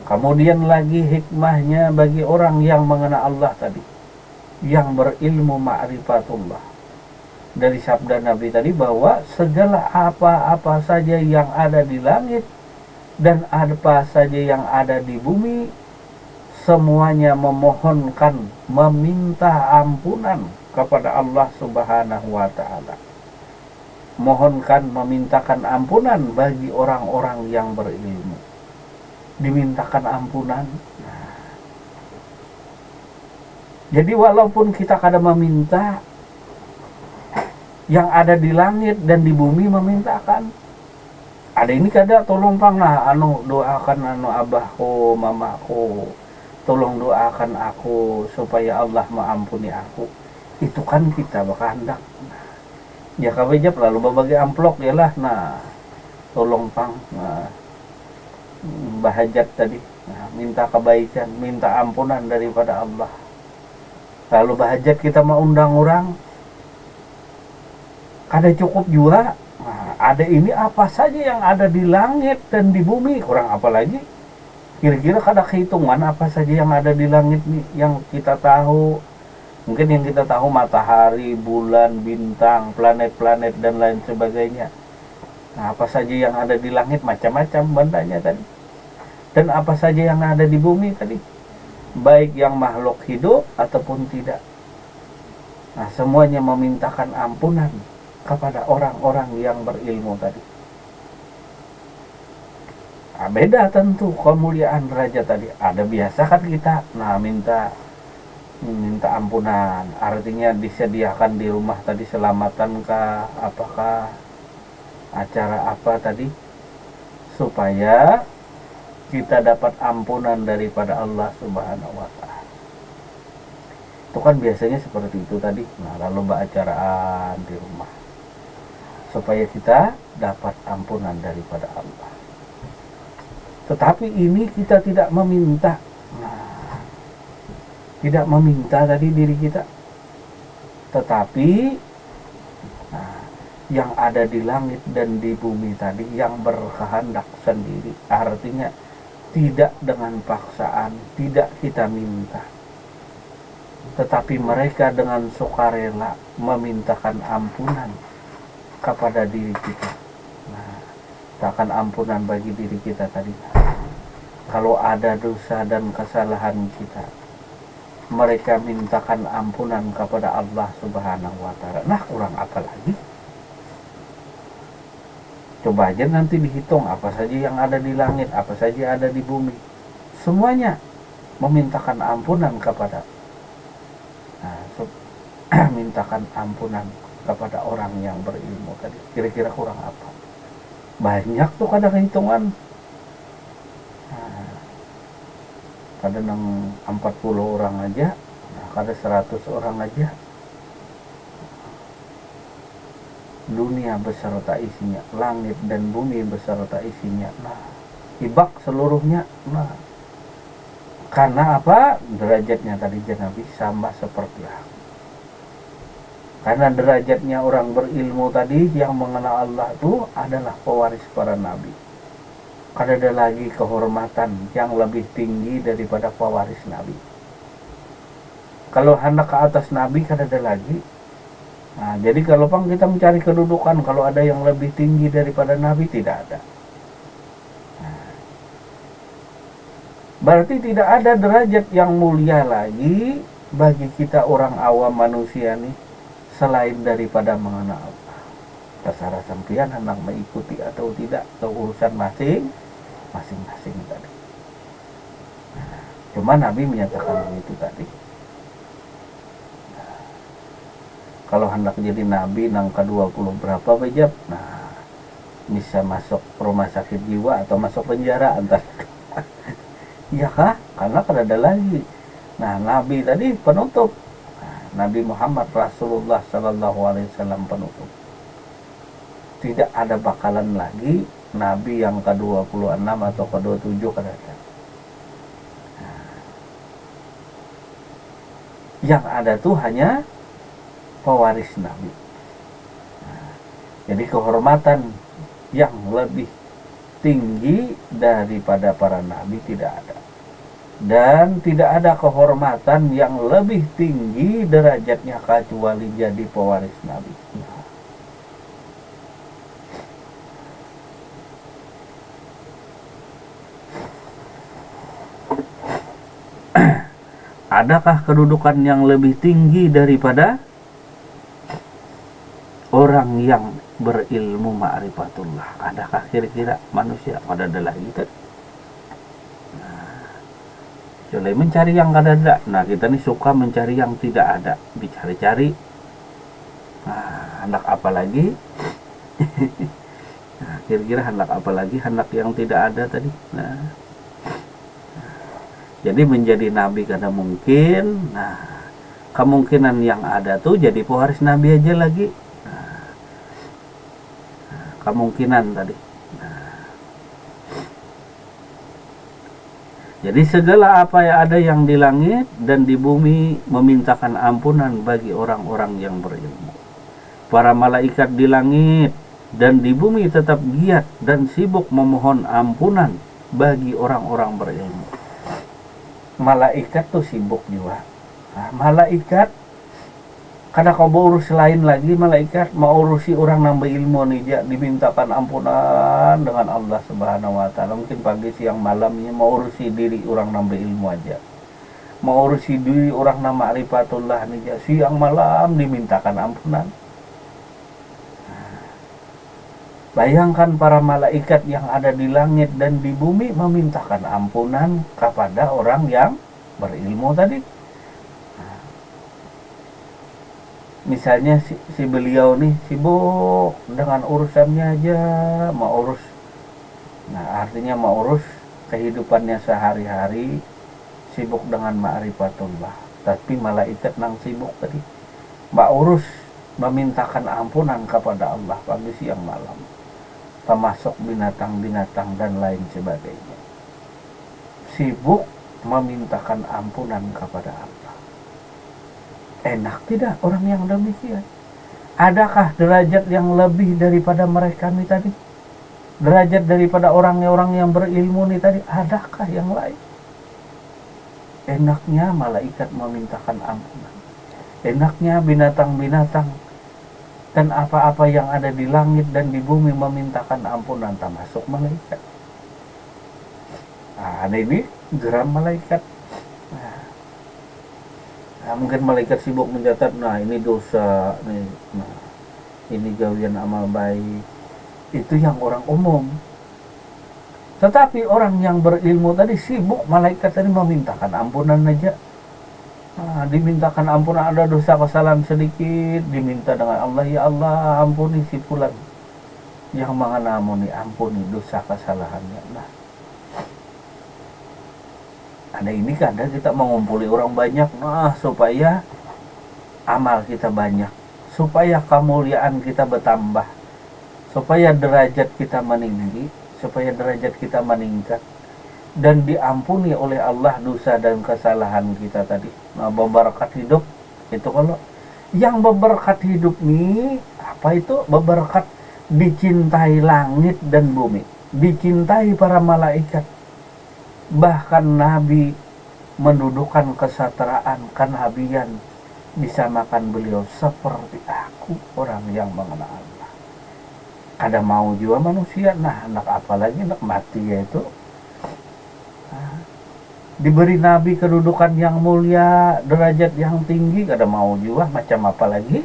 Speaker 1: Kemudian lagi hikmahnya bagi orang yang mengenal Allah tadi, yang berilmu ma'rifatullah. Dari sabda Nabi tadi bahwa segala apa-apa saja yang ada di langit dan apa saja yang ada di bumi, semuanya memohonkan, meminta ampunan kepada Allah Subhanahu wa Ta'ala. Mohonkan, memintakan ampunan bagi orang-orang yang berilmu. Dimintakan ampunan. Nah, Jadi walaupun kita kadang meminta, yang ada di langit dan di bumi memintakan. Ada ini kada tolong pang nah anu doakan anu abahku mamaku, tolong doakan aku supaya Allah mengampuni aku. Itu kan kita berkehendak. Ya kabejap lalu berbagi amplop ya lah. Nah tolong pang bahajat tadi, nah, minta kebaikan, minta ampunan daripada Allah. Lalu bahajat kita mau undang orang, kada cukup juga. Nah, ada ini apa saja yang ada di langit dan di bumi, kurang apa lagi? Kira-kira kada kehitungan apa saja yang ada di langit nih yang kita tahu. Mungkin yang kita tahu matahari, bulan, bintang, planet-planet dan lain sebagainya. Nah, apa saja yang ada di langit macam-macam bandanya tadi. Dan apa saja yang ada di bumi tadi. Baik yang makhluk hidup ataupun tidak. Nah, semuanya memintakan ampunan kepada orang-orang yang berilmu tadi. Nah, beda tentu kemuliaan raja tadi. Ada biasa kan kita, nah minta ampunan, artinya disediakan di rumah tadi selamatan kah, apakah acara apa tadi, supaya kita dapat ampunan daripada Allah Subhanahu wa Ta'ala. Itu kan biasanya seperti itu tadi. Nah, lalu beracaraan di rumah supaya kita dapat ampunan daripada Allah. Tetapi ini kita tidak meminta. Nah, tidak meminta tadi diri kita. Tetapi nah, yang ada di langit dan di bumi tadi yang berkehendak sendiri. Artinya tidak dengan paksaan, tidak kita minta. Tetapi mereka dengan sukarela memintakan ampunan kepada diri kita. Nah, takkan ampunan bagi diri kita tadi. Kalau ada dosa dan kesalahan kita, mereka mintakan ampunan kepada Allah Subhanahu wa Ta'ala. Nah, kurang apa lagi? Coba aja nanti dihitung apa saja yang ada di langit, apa saja ada di bumi. Semuanya memintakan ampunan kepada mintakan ampunan kepada orang yang berilmu tadi. Kira-kira kurang apa? Banyak tuh kadang hitungan. Nah, kadang 40 orang aja, nah, kadang 100 orang aja. Dunia beserta isinya, langit dan bumi beserta isinya. Nah, ibak seluruhnya. Nah, karena apa? Derajatnya tadi Nabi sama seperti aku. Karena derajatnya orang berilmu tadi yang mengenal Allah itu adalah pewaris para nabi. Karena ada lagi kehormatan yang lebih tinggi daripada pewaris nabi. Kalau hendak ke atas nabi kan ada lagi. Nah, jadi kalau pang kita mencari kedudukan, kalau ada yang lebih tinggi daripada nabi, tidak ada. Nah, berarti tidak ada derajat yang mulia lagi bagi kita orang awam manusia nih selain daripada mengenal Allah. Terserah sampean hendak mengikuti atau tidak, atau urusan masing-masing tadi. Nah, cuma Nabi menyatakan begitu tadi. Nah, kalau hendak jadi Nabi nang ke-20 berapa bejap, nah bisa masuk rumah sakit jiwa atau masuk penjara antar. Iya kah? Karena kan ada lagi. Nah, Nabi tadi penutup. Nabi Muhammad Rasulullah Sallallahu Alaihi Wasallam penutup. Tidak ada bakalan lagi Nabi yang ke-26 atau ke-27 kan ada. Yang ada tuh hanya pewaris Nabi. Jadi kehormatan yang lebih tinggi daripada para Nabi tidak ada. Dan tidak ada kehormatan yang lebih tinggi derajatnya kecuali jadi pewaris Nabi. Adakah kedudukan yang lebih tinggi daripada orang yang berilmu ma'rifatullah? Adakah kira-kira manusia? Ada lagi kan? Kecuali mencari yang ada. Nah, kita nih suka mencari yang tidak ada, dicari-cari. Nah, hendak apa lagi? Nah, kira-kira hendak apa lagi? Hendak yang tidak ada tadi. Nah, jadi menjadi nabi kada mungkin. Nah, kemungkinan yang ada tuh jadi pewaris nabi aja lagi. Nah, kemungkinan tadi. Jadi segala apa yang ada yang di langit dan di bumi memintakan ampunan bagi orang-orang yang berilmu. Para malaikat di langit dan di bumi tetap giat dan sibuk memohon ampunan bagi orang-orang berilmu. Malaikat tuh sibuk juga. Nah, malaikat karena kau mau urus lain lagi, malaikat mau urusi orang nambah ilmu nih, dia dimintakan ampunan dengan Allah Subhanahu wa taala. Mungkin pagi siang malamnya mau urusi diri orang nambah ilmu aja. Mau urusi diri orang nama ma'rifatullah nih, dia siang malam dimintakan ampunan. Bayangkan para malaikat yang ada di langit dan di bumi memintakan ampunan kepada orang yang berilmu tadi. Misalnya si beliau nih sibuk dengan urusannya aja, mau urus. Nah, artinya mau urus kehidupannya sehari-hari, sibuk dengan ma'rifatullah. Tapi malaikat nang sibuk tadi, mau urus memintakan ampunan kepada Allah pagi siang malam, termasuk binatang-binatang dan lain sebagainya. Sibuk memintakan ampunan kepada Allah. Enak tidak orang yang demikian? Adakah derajat yang lebih daripada mereka nih tadi? Derajat daripada orang-orang yang berilmu nih tadi? Adakah yang lain? Enaknya malaikat memintakan ampunan. Enaknya binatang-binatang dan apa-apa yang ada di langit dan di bumi memintakan ampunan, termasuk malaikat. Nah, ini geram malaikat. Nah, mungkin malaikat sibuk mencatat, nah ini dosa, nih, nah ini gawian amal baik. Itu yang orang umum. Tetapi orang yang berilmu tadi sibuk, malaikat tadi memintakan ampunan aja. Nah, dimintakan ampunan, ada dosa kesalahan sedikit, diminta dengan Allah, ya Allah ampuni si fulan yang mengenamuni, ampuni dosa kesalahannya. Nah, ada ini kadang kita mengumpuli orang banyak, nah supaya amal kita banyak, supaya kemuliaan kita bertambah, supaya derajat kita meninggi, supaya derajat kita meningkat dan diampuni oleh Allah dosa dan kesalahan kita tadi. Nah, berberkat hidup itu, kalau yang berberkat hidup nih apa itu? Berberkat dicintai langit dan bumi, dicintai para malaikat. Bahkan Nabi mendudukan kesetaraan kenabian, disamakan beliau seperti aku, orang yang mengenal Allah. Kada mau juga manusia, nah anak apalagi anak mati yaitu. Nah, diberi Nabi kedudukan yang mulia, derajat yang tinggi, kada mau juga macam apa lagi.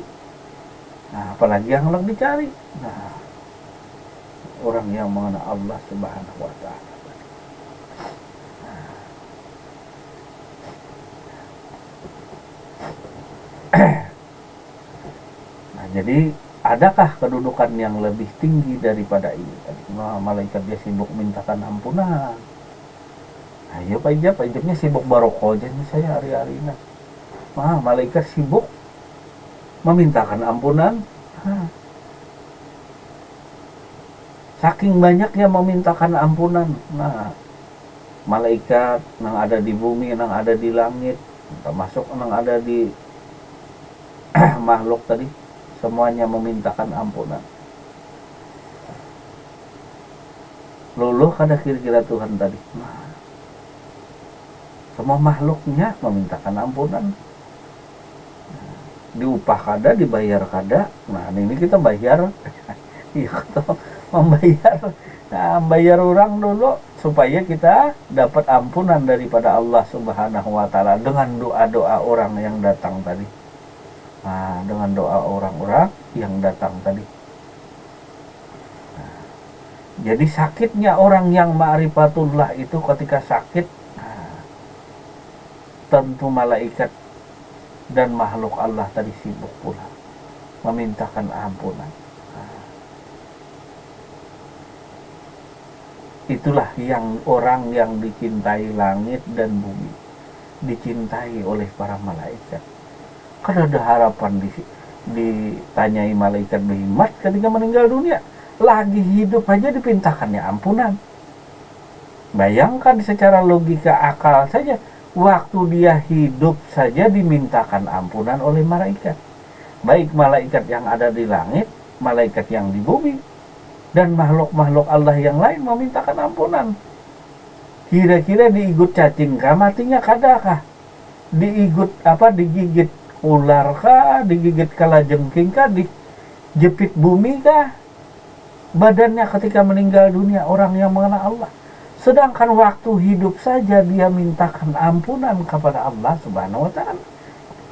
Speaker 1: Nah, apalagi yang lagi dicari. Nah, orang yang mengenal Allah Subhanahu wa taala. Nah, jadi adakah kedudukan yang lebih tinggi daripada ini? Nah, malaikat dia sibuk mintakan ampunan. Nah, ya Pak Ijabnya sibuk barokah aja saya hari-hari. Nah, malaikat sibuk memintakan ampunan. Nah, saking banyaknya memintakan ampunan. Nah, malaikat yang ada di bumi, yang ada di langit, termasuk yang ada di makhluk tadi, semuanya memintakan ampunan. Luluh kada kira-kira Tuhan tadi. Nah, semua makhluknya memintakan ampunan. Diupah kada, dibayar kada. Nah, ini kita bayar. Iya, kita membayar. Nah, bayar orang dulu supaya kita dapat ampunan daripada Allah Subhanahu wa taala dengan doa-doa orang yang datang tadi. Nah, dengan doa orang-orang yang datang tadi. Nah, jadi sakitnya orang yang ma'rifatullah itu ketika sakit, nah, tentu malaikat dan makhluk Allah tadi sibuk pula memintakan ampunan. Itulah yang orang yang dicintai langit dan bumi, dicintai oleh para malaikat. Karena ada harapan ditanyai malaikat Muhammad ketika meninggal dunia, lagi hidup aja dipintakannya ampunan. Bayangkan secara logika akal saja, waktu dia hidup saja dimintakan ampunan oleh malaikat. Baik malaikat yang ada di langit, malaikat yang di bumi, dan makhluk-makhluk Allah yang lain memintakan ampunan. Kira-kira diigut cacing kah matinya kadakah? Digigit ular kah? Digigit kalajengking kah? Dijepit bumi kah? Badannya ketika meninggal dunia orang yang mengenal Allah. Sedangkan waktu hidup saja dia mintakan ampunan kepada Allah Subhanahu wa ta'ala.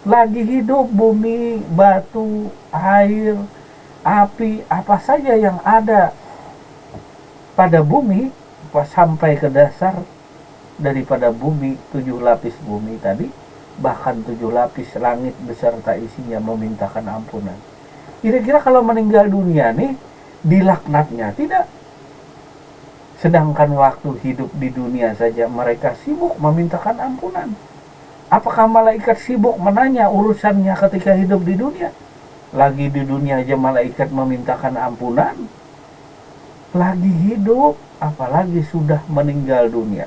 Speaker 1: Lagi hidup bumi, batu, air, api, apa saja yang ada pada bumi sampai ke dasar daripada bumi, 7 lapis bumi tadi, bahkan 7 lapis langit beserta isinya memintakan ampunan. Kira-kira kalau meninggal dunia nih dilaknatnya tidak? Sedangkan waktu hidup di dunia saja mereka sibuk memintakan ampunan. Apakah malaikat sibuk menanya urusannya ketika hidup di dunia? Lagi di dunia aja malaikat memintakan ampunan, lagi hidup, apalagi sudah meninggal dunia.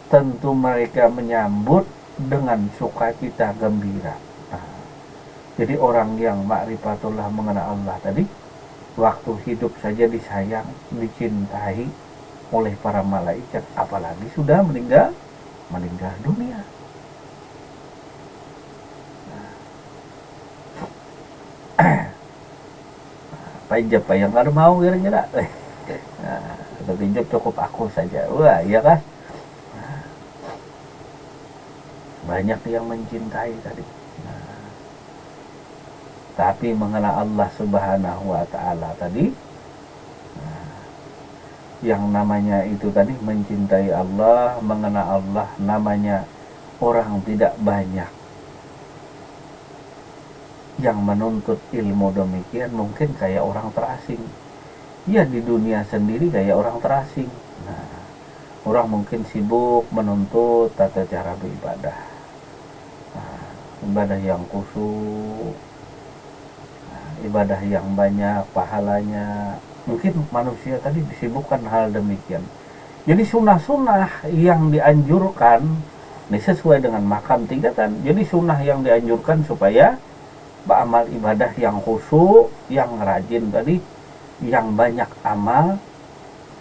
Speaker 1: Tentu mereka menyambut dengan sukacita gembira. Jadi orang yang ma'rifatullah mengenal Allah tadi, waktu hidup saja disayang, dicintai oleh para malaikat, apalagi sudah meninggal dunia. Pinjam apa yang ada mau kira-kira. Nah, pinjam cukup aku saja. Wah, iya kan? Nah, banyak yang mencintai tadi. Nah, tapi mengenal Allah Subhanahu wa ta'ala tadi, nah, yang namanya itu tadi mencintai Allah, mengenal Allah, namanya orang tidak banyak yang menuntut ilmu demikian, mungkin kayak orang terasing. Ya, di dunia sendiri kayak orang terasing. Nah, orang mungkin sibuk menuntut tata cara beribadah. Nah, ibadah yang khusyuk, ibadah yang banyak pahalanya. Mungkin manusia tadi disibukkan hal demikian. Jadi sunnah-sunnah yang dianjurkan, ini sesuai dengan makam tingkatan. Jadi sunnah yang dianjurkan supaya beramal ibadah yang khusyuk, yang rajin tadi, yang banyak amal,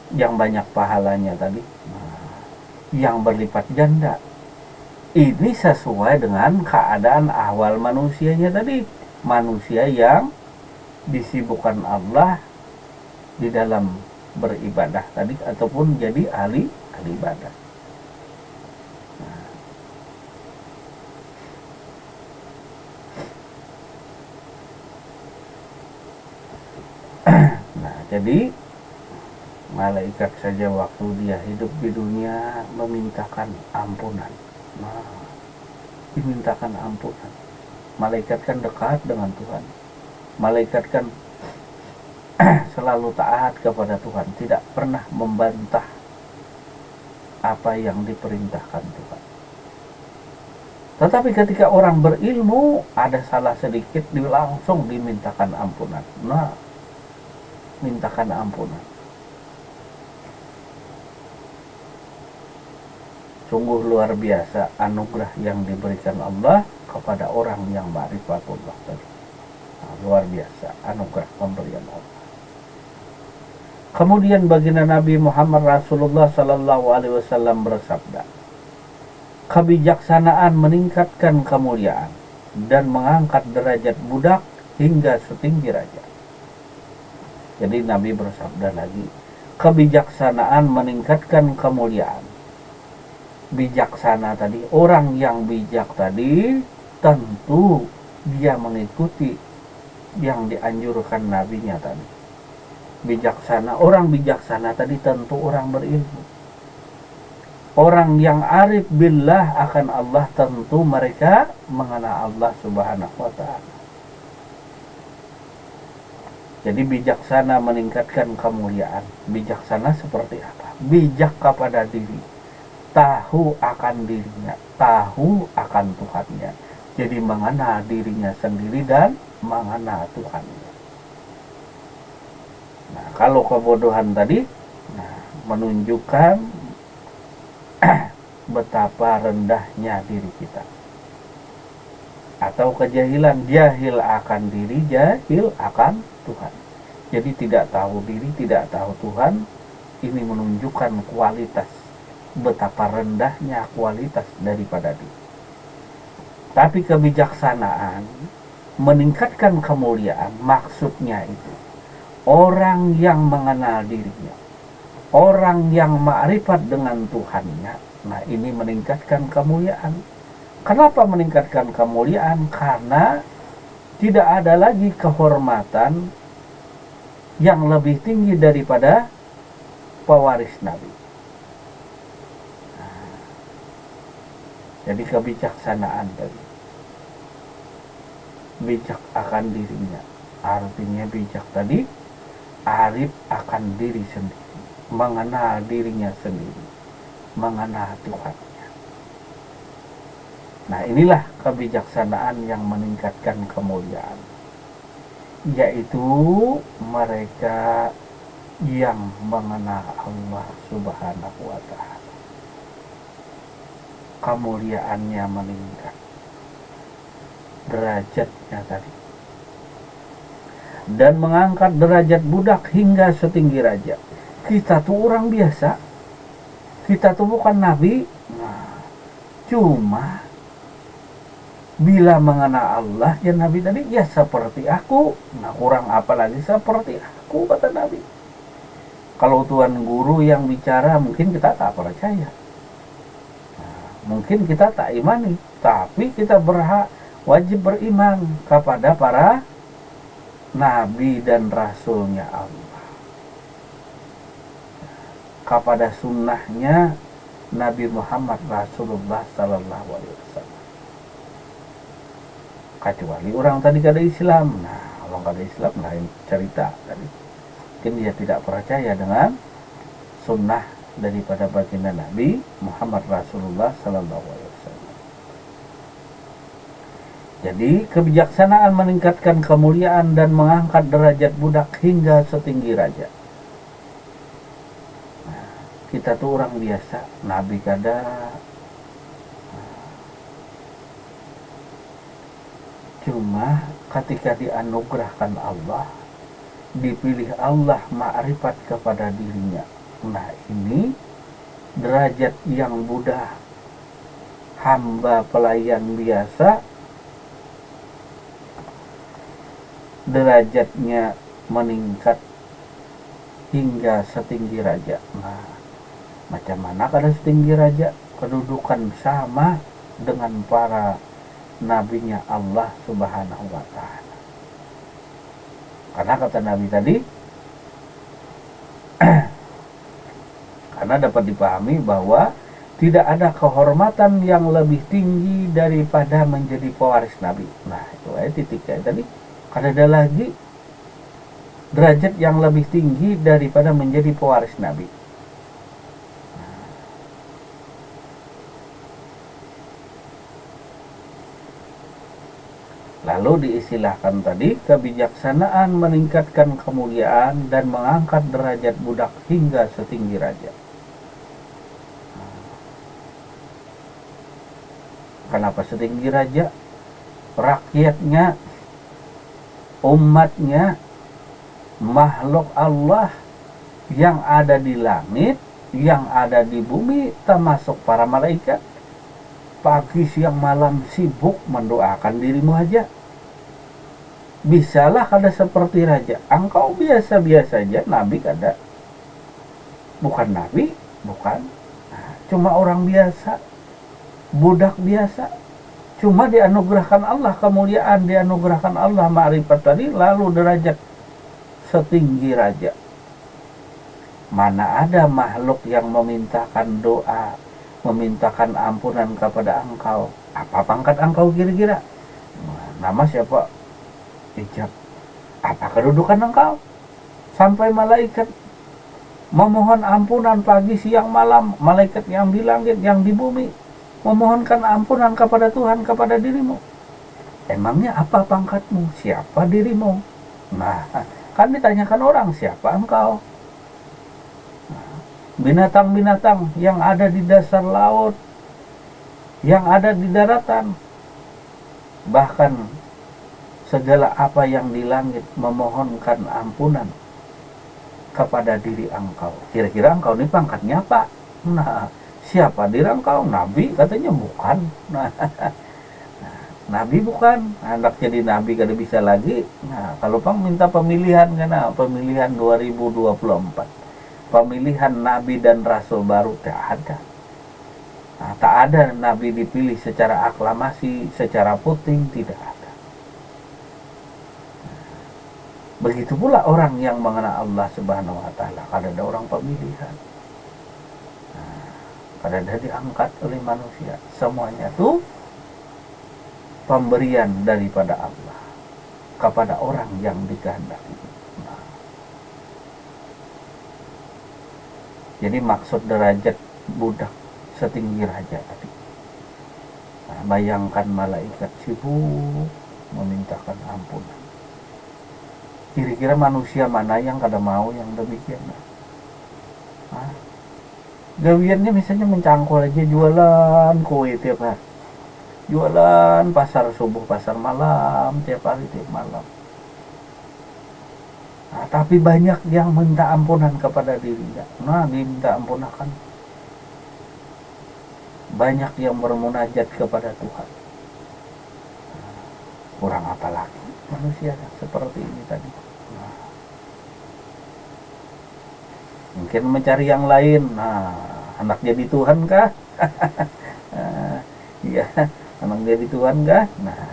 Speaker 1: yang banyak pahalanya tadi, yang berlipat ganda. Ini sesuai dengan keadaan awal manusianya tadi, manusia yang disibukkan Allah di dalam beribadah tadi, ataupun jadi ahli ibadah. Nah, jadi malaikat saja waktu dia hidup di dunia memintakan ampunan. Nah, dimintakan ampunan. Malaikat kan dekat dengan Tuhan. Malaikat kan selalu taat kepada Tuhan, tidak pernah membantah apa yang diperintahkan Tuhan. Tetapi ketika orang berilmu ada salah sedikit, langsung dimintakan ampunan. Nah, mintakan ampunan. Sungguh luar biasa anugerah yang diberikan Allah kepada orang yang ma'rifatullah tadi. Nah, luar biasa anugerah pemberian Allah. Kemudian baginda Nabi Muhammad Rasulullah Sallallahu Alaihi Wasallam bersabda, kebijaksanaan meningkatkan kemuliaan dan mengangkat derajat budak hingga setinggi raja. Jadi Nabi bersabda lagi, kebijaksanaan meningkatkan kemuliaan. Bijaksana tadi, orang yang bijak tadi, tentu dia mengikuti yang dianjurkan nabinya tadi. Bijaksana, orang bijaksana tadi tentu orang berilmu. Orang yang arif billah akan Allah tentu mereka mengenal Allah Subhanahu wa ta'ala. Jadi bijaksana meningkatkan kemuliaan. Bijaksana seperti apa? Bijak kepada diri, tahu akan dirinya, tahu akan Tuhannya. Jadi mengenal dirinya sendiri dan mengenal Tuhannya. Nah, kalau kebodohan tadi menunjukkan betapa rendahnya diri kita. Atau kejahilan, jahil akan diri, jahil akan Tuhan. Jadi tidak tahu diri, tidak tahu Tuhan, ini menunjukkan kualitas, betapa rendahnya kualitas daripada diri. Tapi kebijaksanaan meningkatkan kemuliaan, maksudnya itu orang yang mengenal dirinya, orang yang ma'rifat dengan Tuhannya. Nah, ini meningkatkan kemuliaan. Kenapa meningkatkan kemuliaan? Karena tidak ada lagi kehormatan yang lebih tinggi daripada pewaris Nabi. Nah, jadi kebijaksanaan tadi. Bijak akan dirinya. Artinya bijak tadi, arif akan diri sendiri, mengenal dirinya sendiri, mengenal Tuhannya. Nah, inilah kebijaksanaan yang meningkatkan kemuliaan, yaitu mereka yang mengenal Allah Subhanahu wa ta'ala. Kemuliaannya meningkat, derajatnya tadi, dan mengangkat derajat budak hingga setinggi raja. Kita tuh orang biasa, kita tuh bukan nabi. Nah, cuma bila mengenal Allah, ya Nabi tadi, ya seperti aku. Nah, kurang apa lagi seperti aku, kata Nabi. Kalau Tuhan Guru yang bicara, mungkin kita tak percaya. Nah, mungkin kita tak imani. Tapi kita wajib beriman kepada para Nabi dan Rasulnya Allah. Kepada sunnahnya Nabi Muhammad Rasulullah Sallallahu Alaihi Wasallam. Kecuali orang tadi kada Islam. Nah, orang kada Islam lain cerita tadi. Mungkin dia tidak percaya dengan sunnah daripada baginda Nabi Muhammad Rasulullah Sallallahu Alaihi Wasallam. Jadi kebijaksanaan meningkatkan kemuliaan dan mengangkat derajat budak hingga setinggi raja. Nah, kita tuh orang biasa, Nabi kada. Cuma ketika dianugerahkan Allah, dipilih Allah ma'rifat kepada dirinya. Nah, ini derajat yang mudah, hamba pelayan biasa, derajatnya meningkat hingga setinggi raja. Nah, macam mana kada setinggi raja? Kedudukan sama dengan para nabinya Allah Subhanahu wa ta'ala. Karena kata Nabi tadi, karena dapat dipahami bahwa tidak ada kehormatan yang lebih tinggi daripada menjadi pewaris Nabi. Nah, itu aja titiknya tadi. Karena ada lagi derajat yang lebih tinggi daripada menjadi pewaris Nabi. Lalu diistilahkan tadi, kebijaksanaan meningkatkan kemuliaan dan mengangkat derajat budak hingga setinggi raja. Kenapa setinggi raja? Rakyatnya, umatnya, makhluk Allah yang ada di langit, yang ada di bumi, termasuk para malaikat, pagi siang malam sibuk mendoakan dirimu aja. Bisalah kada seperti raja. Engkau biasa-biasa aja. Nabi kada. Bukan nabi, bukan. Nah, cuma orang biasa, budak biasa. Cuma dianugerahkan Allah kemuliaan, dianugerahkan Allah ma'rifat tadi, lalu derajat setinggi raja. Mana ada makhluk yang memintakan doa memintakan ampunan kepada engkau. Apa pangkat engkau kira-kira? Nama siapa? Ijab. Apa kedudukan engkau? Sampai malaikat memohon ampunan pagi, siang, malam. Malaikat yang di langit, yang di bumi memohonkan ampunan kepada Tuhan, kepada dirimu. Emangnya apa pangkatmu? Siapa dirimu? Nah, kan ditanyakan orang, siapa engkau? Binatang-binatang yang ada di dasar laut, yang ada di daratan, bahkan segala apa yang di langit memohonkan ampunan kepada diri engkau. Kira-kira engkau ini pangkatnya apa? Nah, siapa diri engkau? Nabi? Katanya bukan. Nah, Nabi bukan. Hendak jadi Nabi kada bisa lagi. Nah, kalau pang minta pemilihan, karena pemilihan 2024, pemilihan Nabi dan Rasul baru tak ada. Nah, tak ada Nabi dipilih secara aklamasi, secara voting, tidak ada. Begitu pula orang yang mengenal Allah Subhanahu wa Ta'ala, kada ada orang pemilihan, kada ada diangkat oleh manusia. Semuanya itu pemberian daripada Allah kepada orang yang dikehendaki. Nah, jadi maksud derajat budak setinggi raja tadi. Nah, bayangkan malaikat sibuk memintakan ampunan. Kira-kira manusia mana yang kada mau yang demikian? Nah, gawiannya misalnya mencangkul aja, jualan kue tiap hari, jualan pasar subuh, pasar malam, tiap hari, tiap malam. Nah, tapi banyak yang minta ampunan kepada dirinya. Nah, diminta ampunakan. Banyak yang bermunajat kepada Tuhan. Kurang apa lagi manusia seperti ini tadi. Nah, mungkin mencari yang lain. Nah, anak jadi Tuhan kah? Iya, anak jadi Tuhan kah? Nah,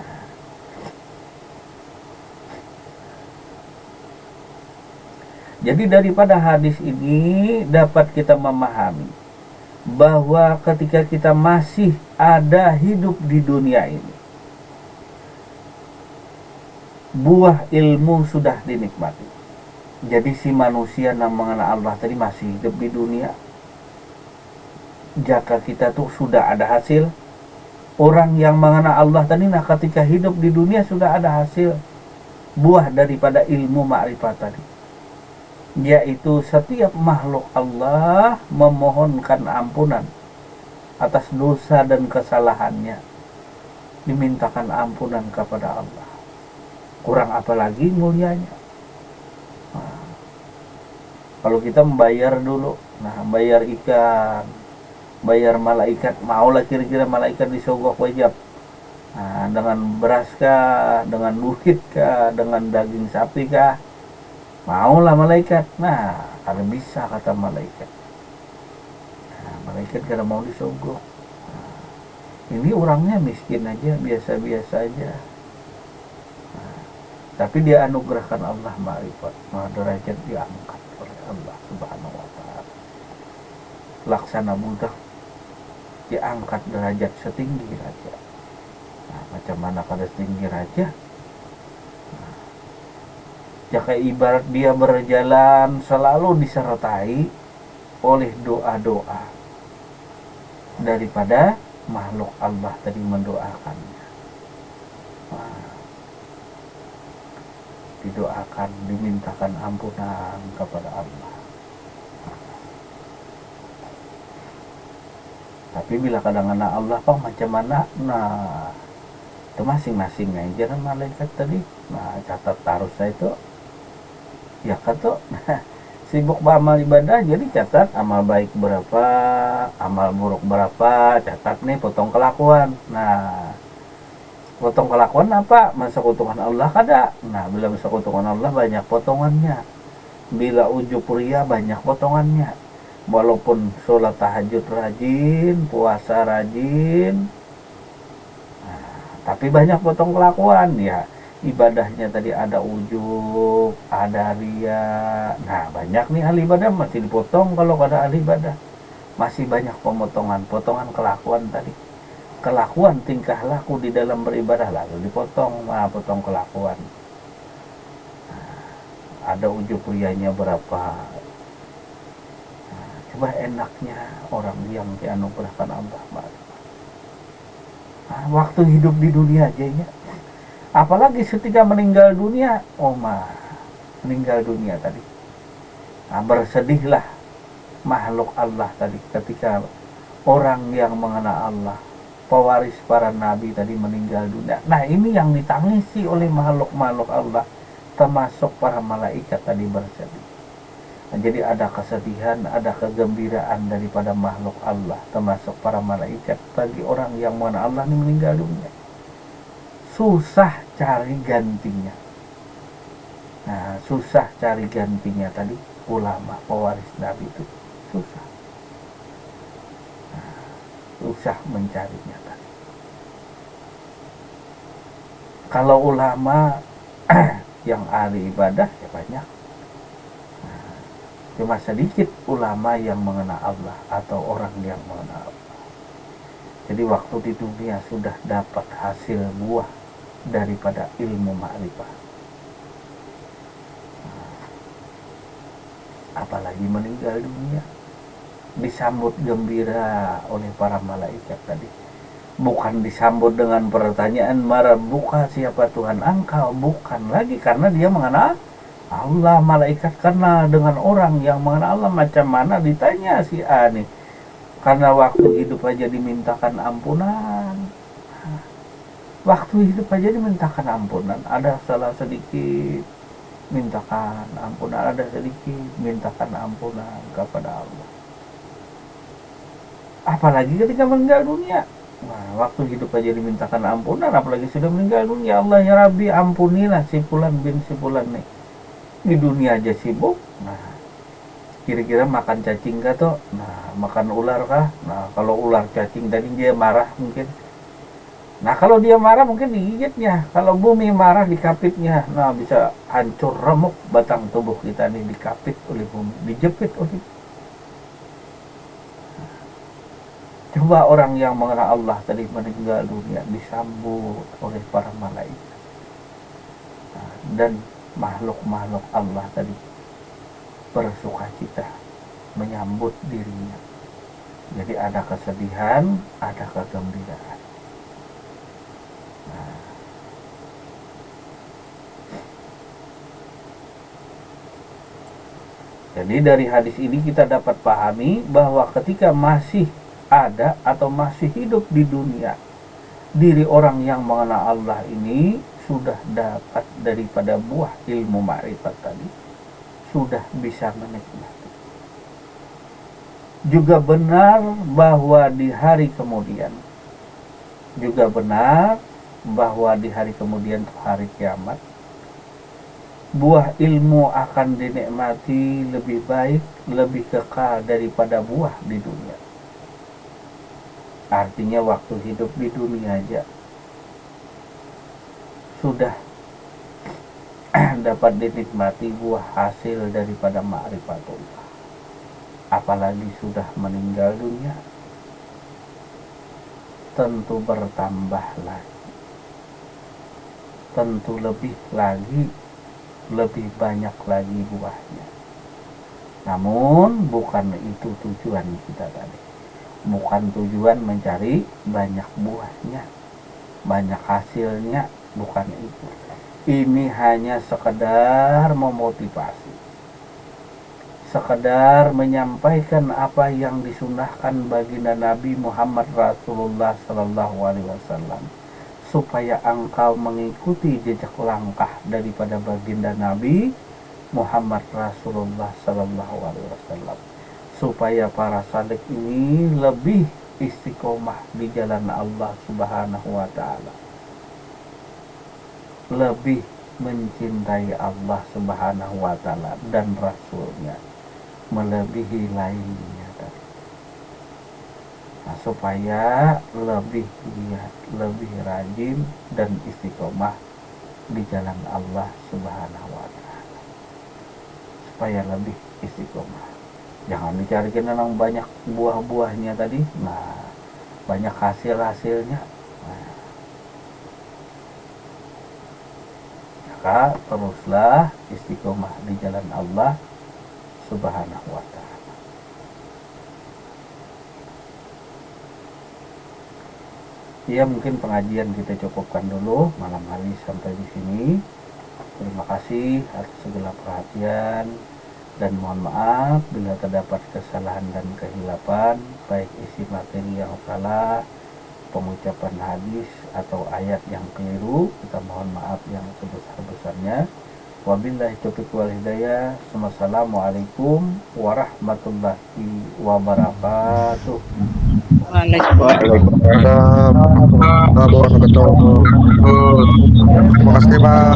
Speaker 1: jadi daripada hadis ini dapat kita memahami bahwa ketika kita masih ada hidup di dunia ini, buah ilmu sudah dinikmati. Jadi si manusia yang mengenal Allah tadi masih hidup di dunia, jika kita tuh sudah ada hasil. Orang yang mengenal Allah tadi, nah ketika hidup di dunia sudah ada hasil buah daripada ilmu ma'rifat tadi, yaitu setiap makhluk Allah memohonkan ampunan atas dosa dan kesalahannya, dimintakan ampunan kepada Allah. Kurang apa lagi mulianya. Nah, kalau kita membayar dulu, nah bayar ikan, bayar malaikat, maulah kira-kira malaikat disogok wajib. Nah, dengan beras kah, dengan duit kah, dengan daging sapi kah, maulah malaikat. Nah, kalau bisa kata malaikat. Nah, malaikat kada mau disogok. Nah, ini orangnya miskin aja, biasa-biasa aja. Nah, tapi dia anugerahkan Allah ma'rifat, nah derajat diangkat oleh Allah Subhanahu wa Ta'ala. Laksana budak diangkat derajat setinggi raja. Nah, macam mana kada setinggi raja? Nah, jika ibarat dia berjalan selalu disertai oleh doa-doa daripada makhluk Allah tadi mendoakannya. Nah, didoakan, dimintakan ampunan kepada Allah. Tapi bila kadang-kadang Allah pak macam mana, nah itu masing-masing aja kan malaikat tadi. Nah catat taruh saya itu, ya kata sibuk beramal ibadah, jadi catat amal baik berapa, amal buruk berapa, catat nih potong kelakuan. Nah potong kelakuan apa? Mensekutukan Allah kada. Nah bila mensekutukan Allah banyak potongannya, bila ujub ria banyak potongannya. Walaupun sholat tahajud rajin, puasa rajin, nah, tapi banyak potong kelakuan ya. Ibadahnya tadi ada ujub, ada ria. Nah banyak nih ahli ibadah masih dipotong kalau ada ahli ibadah. masih banyak potongan kelakuan tadi. Kelakuan tingkah laku di dalam beribadah lalu dipotong, potong kelakuan. Ada ujub rianya berapa. Coba enaknya orang yang dianugerahkan Allah. Waktu hidup di dunia aja ya. Apalagi ketika meninggal dunia, meninggal dunia tadi. Bersedihlah makhluk Allah tadi ketika orang yang mengenal Allah, pewaris para nabi tadi meninggal dunia. Nah, ini yang ditangisi oleh makhluk-makhluk Allah, termasuk para malaikat tadi bersedih. Nah, jadi ada kesedihan, ada kegembiraan daripada makhluk Allah, termasuk para malaikat bagi orang yang mengenal Allah ini meninggal dunia. Susah cari gantinya. Nah, susah cari gantinya tadi ulama pewaris nabi itu susah. Susah mencarinya tadi. Kalau ulama yang ahli ibadah ya banyak. Cuma sedikit ulama yang mengenal Allah atau orang yang mengenal Allah. Jadi waktu di dunia sudah dapat hasil buah daripada ilmu ma'rifah. Apalagi meninggal dunia, disambut gembira oleh para malaikat tadi. Bukan disambut dengan pertanyaan buka siapa Tuhan engkau, bukan lagi, karena dia mengenal Allah. Malaikat kenal dengan orang yang mengenal Allah. Macam mana ditanya si A nih, karena waktu hidup aja dimintakan ampunan. Waktu hidup aja dimintakan ampunan, ada salah sedikit mintakan ampunan, ada sedikit mintakan ampunan kepada Allah. Apalagi ketika meninggal dunia. Nah, waktu hidup aja dimintakan ampunan, apalagi sudah meninggal dunia. Allah ya Rabbi, ampunilah si fulan bin si fulan nih. Di dunia aja sibuk. Nah, kira-kira makan cacing kah toh? Nah, makan ular kah? Nah, kalau ular cacing tadi dia marah mungkin. Nah, kalau dia marah mungkin digigitnya. Kalau bumi marah dikapitnya. Nah, bisa hancur remuk batang tubuh kita nih, dikapit oleh bumi, dijepit oleh. Coba orang yang mengenal Allah tadi meninggal dunia disambut oleh para malaikat. Dan makhluk-makhluk Allah tadi bersukacita menyambut dirinya. Jadi ada kesedihan, ada kegembiraan. Jadi dari hadis ini kita dapat pahami bahwa ketika masih ada atau masih hidup di dunia, diri orang yang mengenal Allah ini sudah dapat daripada buah ilmu ma'rifat tadi, sudah bisa menikmati. Juga benar bahwa di hari kemudian, juga benar bahwa di hari kemudian, hari kiamat, buah ilmu akan dinikmati lebih baik, lebih kekal daripada buah di dunia. Artinya waktu hidup di dunia aja sudah dapat dinikmati buah hasil daripada ma'rifatullah. Apalagi sudah meninggal dunia, tentu bertambah lagi, tentu lebih lagi, lebih banyak lagi buahnya. Namun bukan itu tujuan kita tadi. Bukan tujuan mencari banyak buahnya, banyak hasilnya, bukan itu. Ini hanya sekedar memotivasi, sekedar menyampaikan apa yang disunahkan baginda Nabi Muhammad Rasulullah Sallallahu Alaihi Wasallam, supaya engkau mengikuti jejak langkah daripada baginda Nabi Muhammad Rasulullah Sallallahu Alaihi Wasallam, supaya para salik ini lebih istiqomah di jalan Allah Subhanahu wa Ta'ala, lebih mencintai Allah Subhanahu wa Ta'ala dan Rasulnya melebihi lainnya tadi. Nah, supaya lebih giat, lebih rajin dan istiqomah di jalan Allah Subhanahu wa Ta'ala, supaya lebih istiqomah. Jangan dicarikan yang banyak buah-buahnya tadi, nah banyak hasil-hasilnya. Nah, maka teruslah istiqomah di jalan Allah Subhanahu wa Ta'ala. Ya, mungkin pengajian kita cukupkan dulu malam hari sampai di sini. Terima kasih atas segala perhatian dan mohon maaf bila terdapat kesalahan dan kehilapan, baik isi materi yang salah, pengucapan hadis atau ayat yang keliru. Kita mohon maaf yang sebesar-besarnya. Wabillahi taufiq wal hidayah. Wassalamualaikum warahmatullahi wabarakatuh.
Speaker 2: Waalaikumsalam warahmatullahi wabarakatuh. Terima kasih, Pak.